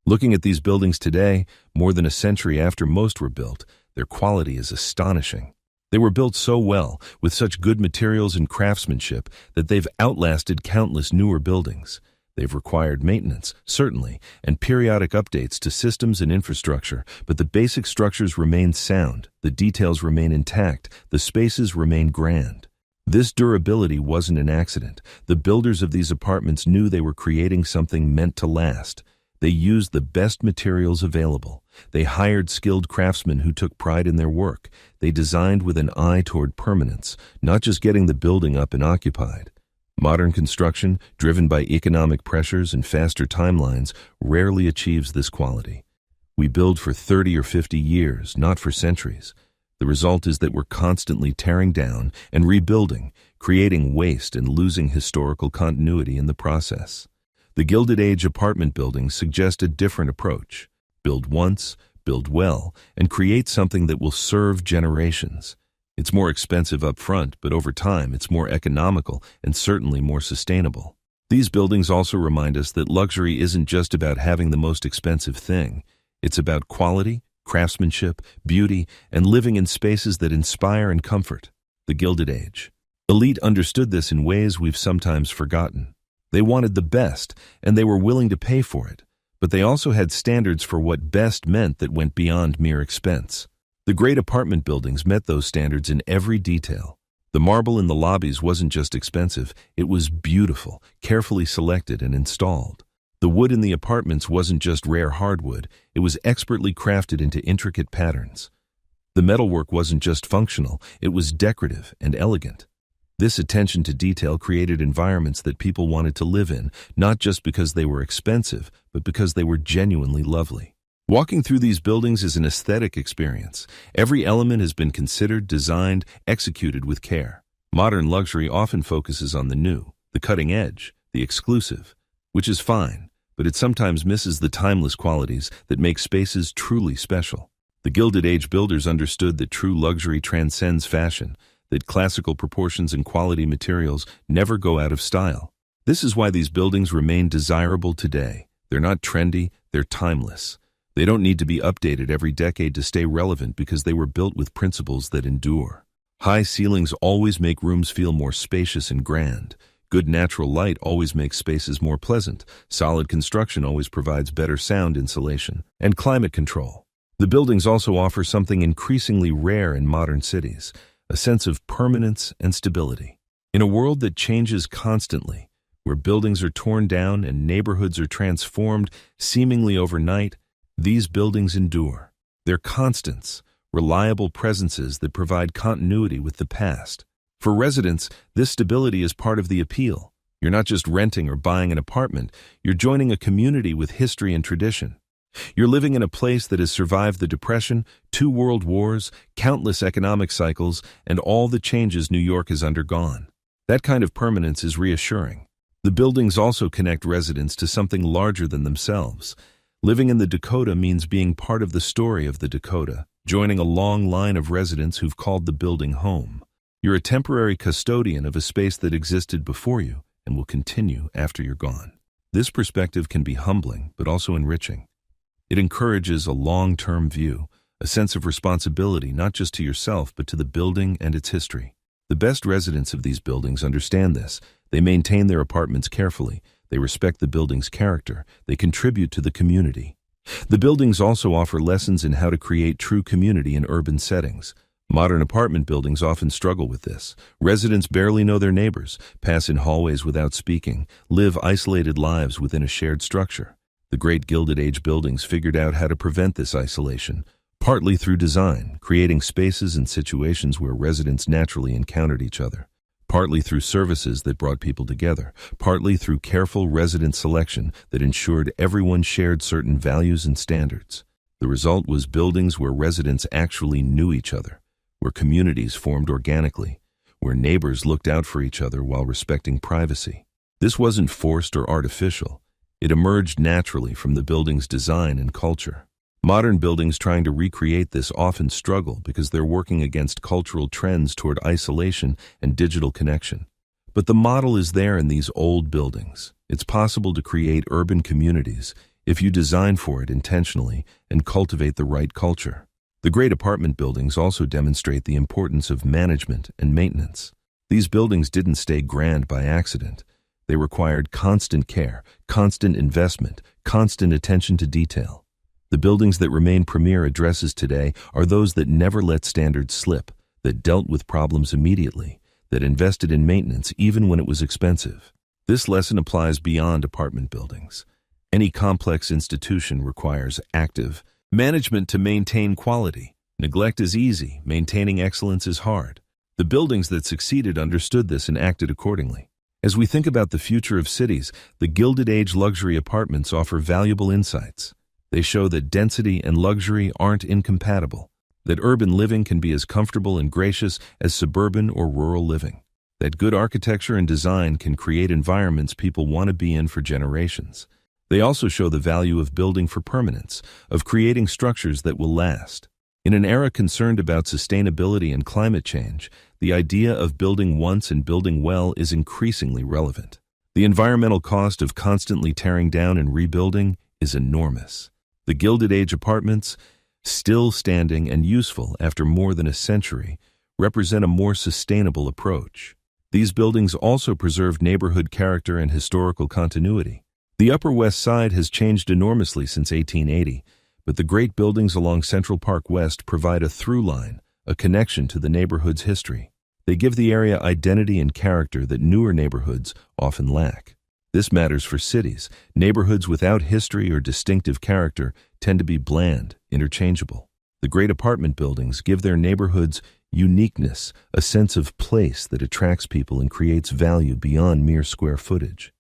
Looking at these buildings today, more than a century after most were built, their quality is astonishing. They were built so well, with such good materials and craftsmanship, that they've outlasted countless newer buildings. They've required maintenance, certainly, and periodic updates to systems and infrastructure, but the basic structures remain sound, the details remain intact, the spaces remain grand. This durability wasn't an accident. The builders of these apartments knew they were creating something meant to last. They used the best materials available. They hired skilled craftsmen who took pride in their work. They designed with an eye toward permanence, not just getting the building up and occupied. Modern construction, driven by economic pressures and faster timelines, rarely achieves this quality. We build for 30 or 50 years, not for centuries. The result is that we're constantly tearing down and rebuilding, creating waste and losing historical continuity in the process. The Gilded Age apartment buildings suggest a different approach. Build once, build well, and create something that will serve generations. It's more expensive up front, but over time it's more economical and certainly more sustainable. These buildings also remind us that luxury isn't just about having the most expensive thing. It's about quality, craftsmanship, beauty, and living in spaces that inspire and comfort. The Gilded Age. Elite understood this in ways we've sometimes forgotten. They wanted the best, and they were willing to pay for it, but they also had standards for what best meant that went beyond mere expense. The great apartment buildings met those standards in every detail. The marble in the lobbies wasn't just expensive, it was beautiful, carefully selected and installed. The wood in the apartments wasn't just rare hardwood, it was expertly crafted into intricate patterns. The metalwork wasn't just functional, it was decorative and elegant. This attention to detail created environments that people wanted to live in, not just because they were expensive, but because they were genuinely lovely. Walking through these buildings is an aesthetic experience. Every element has been considered, designed, executed with care. Modern luxury often focuses on the new, the cutting edge, the exclusive, which is fine, but it sometimes misses the timeless qualities that make spaces truly special. The Gilded Age builders understood that true luxury transcends fashion, that classical proportions and quality materials never go out of style. This is why these buildings remain desirable today. They're not trendy, they're timeless. They don't need to be updated every decade to stay relevant because they were built with principles that endure. High ceilings always make rooms feel more spacious and grand. Good natural light always makes spaces more pleasant. Solid construction always provides better sound insulation and climate control. The buildings also offer something increasingly rare in modern cities, a sense of permanence and stability. In a world that changes constantly, where buildings are torn down and neighborhoods are transformed seemingly overnight, these buildings endure. They're constants, reliable presences that provide continuity with the past. For residents, this stability is part of the appeal. You're not just renting or buying an apartment, you're joining a community with history and tradition. You're living in a place that has survived the Depression, 2 world wars, countless economic cycles, and all the changes New York has undergone. That kind of permanence is reassuring. The buildings also connect residents to something larger than themselves. Living in the Dakota means being part of the story of the Dakota, joining a long line of residents who've called the building home. You're a temporary custodian of a space that existed before you and will continue after you're gone. This perspective can be humbling, but also enriching. It encourages a long-term view, a sense of responsibility not just to yourself but to the building and its history. The best residents of these buildings understand this. They maintain their apartments carefully. They respect the building's character. They contribute to the community. The buildings also offer lessons in how to create true community in urban settings. Modern apartment buildings often struggle with this. Residents barely know their neighbors, pass in hallways without speaking, live isolated lives within a shared structure. The great Gilded Age buildings figured out how to prevent this isolation, partly through design, creating spaces and situations where residents naturally encountered each other. Partly through services that brought people together, partly through careful resident selection that ensured everyone shared certain values and standards. The result was buildings where residents actually knew each other, where communities formed organically, where neighbors looked out for each other while respecting privacy. This wasn't forced or artificial. It emerged naturally from the building's design and culture. Modern buildings trying to recreate this often struggle because they're working against cultural trends toward isolation and digital connection. But the model is there in these old buildings. It's possible to create urban communities if you design for it intentionally and cultivate the right culture. The great apartment buildings also demonstrate the importance of management and maintenance. These buildings didn't stay grand by accident. They required constant care, constant investment, constant attention to detail. The buildings that remain premier addresses today are those that never let standards slip, that dealt with problems immediately, that invested in maintenance even when it was expensive. This lesson applies beyond apartment buildings. Any complex institution requires active management to maintain quality. Neglect is easy, maintaining excellence is hard. The buildings that succeeded understood this and acted accordingly. As we think about the future of cities, the Gilded Age luxury apartments offer valuable insights. They show that density and luxury aren't incompatible, that urban living can be as comfortable and gracious as suburban or rural living. that good architecture and design can create environments people want to be in for generations. They also show the value of building for permanence, of creating structures that will last. In an era concerned about sustainability and climate change, the idea of building once and building well is increasingly relevant. The environmental cost of constantly tearing down and rebuilding is enormous. The Gilded Age apartments, still standing and useful after more than a century, represent a more sustainable approach. These buildings also preserve neighborhood character and historical continuity. The Upper West Side has changed enormously since 1880, but the great buildings along Central Park West provide a through line, a connection to the neighborhood's history. They give the area identity and character that newer neighborhoods often lack. This matters for cities. Neighborhoods without history or distinctive character tend to be bland, interchangeable. The great apartment buildings give their neighborhoods uniqueness, a sense of place that attracts people and creates value beyond mere square footage.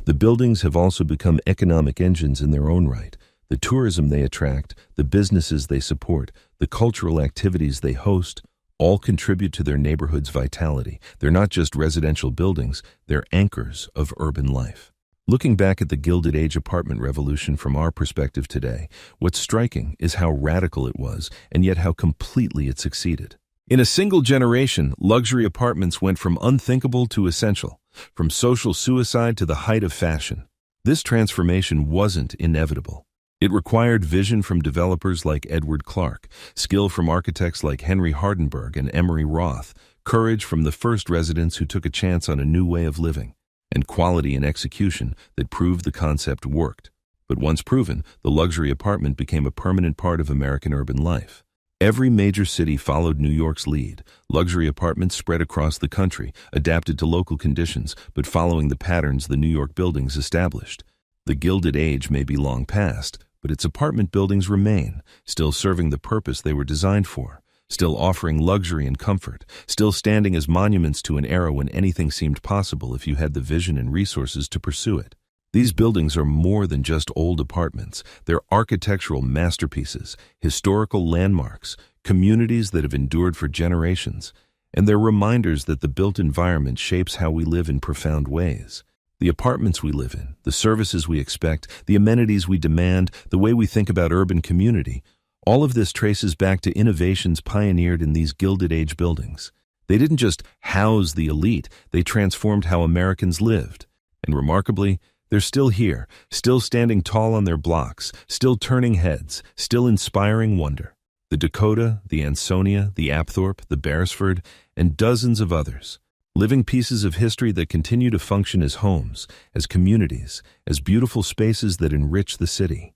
The buildings have also become economic engines in their own right. The tourism they attract, the businesses they support, the cultural activities they host, all contribute to their neighborhood's vitality. They're not just residential buildings, they're anchors of urban life. Looking back at the Gilded Age apartment revolution from our perspective today, what's striking is how radical it was, and yet how completely it succeeded. In a single generation, luxury apartments went from unthinkable to essential, from social suicide to the height of fashion. This transformation wasn't inevitable. It required vision from developers like Edward Clark, skill from architects like Henry Hardenberg and Emery Roth, courage from the first residents who took a chance on a new way of living, and quality in execution that proved the concept worked. But once proven, the luxury apartment became a permanent part of American urban life. Every major city followed New York's lead. Luxury apartments spread across the country, adapted to local conditions, but following the patterns the New York buildings established. The Gilded Age may be long past, but its apartment buildings remain, still serving the purpose they were designed for, still offering luxury and comfort, still standing as monuments to an era when anything seemed possible if you had the vision and resources to pursue it. These buildings are more than just old apartments. They're architectural masterpieces, historical landmarks, communities that have endured for generations, and they're reminders that the built environment shapes how we live in profound ways. The apartments we live in, the services we expect, the amenities we demand, the way we think about urban community, all of this traces back to innovations pioneered in these Gilded Age buildings. They didn't just house the elite, they transformed how Americans lived. And remarkably, they're still here, still standing tall on their blocks, still turning heads, still inspiring wonder. The Dakota, the Ansonia, the Apthorpe, the Beresford, and dozens of others. Living pieces of history that continue to function as homes, as communities, as beautiful spaces that enrich the city.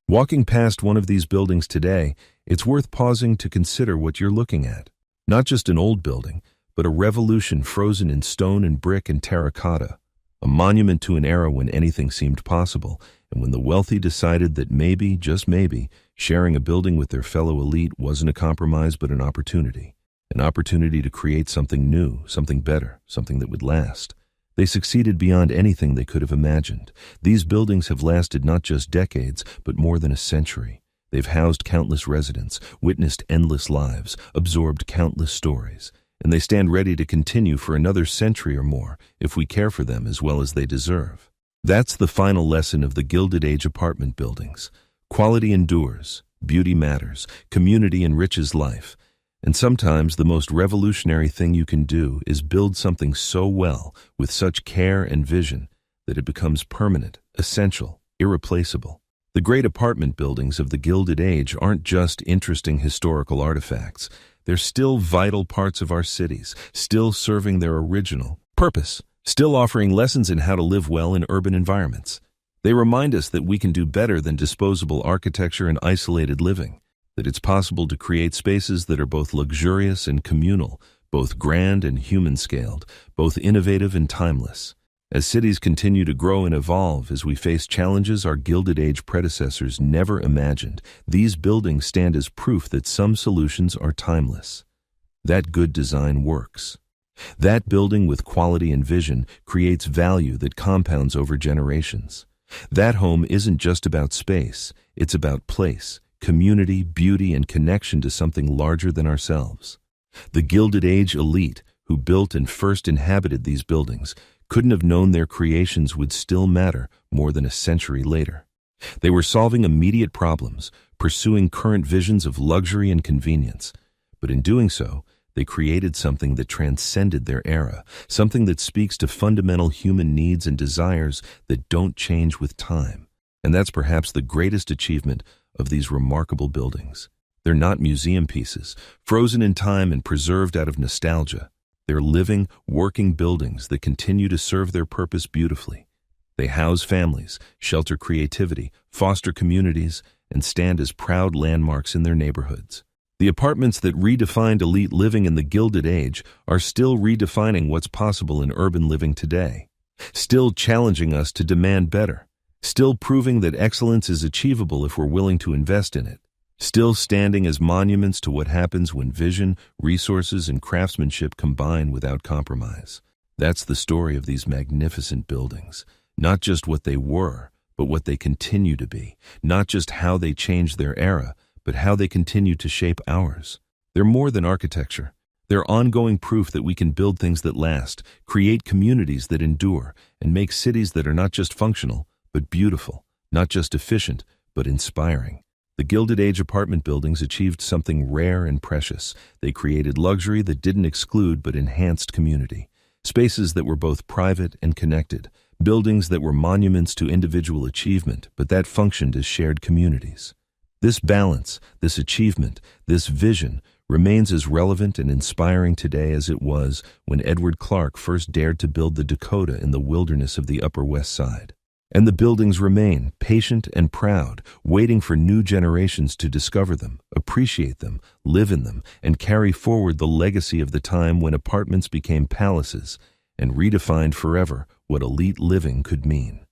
Walking past one of these buildings today, it's worth pausing to consider what you're looking at. Not just an old building, but a revolution frozen in stone and brick and terracotta. A monument to an era when anything seemed possible, and when the wealthy decided that maybe, just maybe, sharing a building with their fellow elite wasn't a compromise but an opportunity. An opportunity to create something new, something better, something that would last. They succeeded beyond anything they could have imagined. These buildings have lasted not just decades, but more than a century. They've housed countless residents, witnessed endless lives, absorbed countless stories. And they stand ready to continue for another century or more if we care for them as well as they deserve. That's the final lesson of the Gilded Age apartment buildings. Quality endures, beauty matters, community enriches life. And sometimes the most revolutionary thing you can do is build something so well, with such care and vision, that it becomes permanent, essential, irreplaceable. The great apartment buildings of the Gilded Age aren't just interesting historical artifacts. They're still vital parts of our cities, still serving their original purpose, still offering lessons in how to live well in urban environments. They remind us that we can do better than disposable architecture and isolated living, that it's possible to create spaces that are both luxurious and communal, both grand and human-scaled, both innovative and timeless. As cities continue to grow and evolve, as we face challenges our Gilded Age predecessors never imagined, these buildings stand as proof that some solutions are timeless. That good design works. That building with quality and vision creates value that compounds over generations. That home isn't just about space, it's about place, community, beauty, and connection to something larger than ourselves. The Gilded Age elite, who built and first inhabited these buildings, couldn't have known their creations would still matter more than a century later. They were solving immediate problems, pursuing current visions of luxury and convenience. But in doing so, they created something that transcended their era, something that speaks to fundamental human needs and desires that don't change with time. And that's perhaps the greatest achievement of these remarkable buildings. They're not museum pieces, frozen in time and preserved out of nostalgia. They're living, working buildings that continue to serve their purpose beautifully. They house families, shelter creativity, foster communities, and stand as proud landmarks in their neighborhoods. The apartments that redefined elite living in the Gilded Age are still redefining what's possible in urban living today, still challenging us to demand better, still proving that excellence is achievable if we're willing to invest in it, still standing as monuments to what happens when vision, resources, and craftsmanship combine without compromise. That's the story of these magnificent buildings, not just what they were, but what they continue to be, not just how they changed their era, but how they continue to shape ours. They're more than architecture. They're ongoing proof that we can build things that last, create communities that endure, and make cities that are not just functional, but beautiful, not just efficient, but inspiring. The Gilded Age apartment buildings achieved something rare and precious. They created luxury that didn't exclude but enhanced community. Spaces that were both private and connected. Buildings that were monuments to individual achievement, but that functioned as shared communities. This balance, this achievement, this vision remains as relevant and inspiring today as it was when Edward Clark first dared to build the Dakota in the wilderness of the Upper West Side. And the buildings remain, patient and proud, waiting for new generations to discover them, appreciate them, live in them, and carry forward the legacy of the time when apartments became palaces and redefined forever what elite living could mean.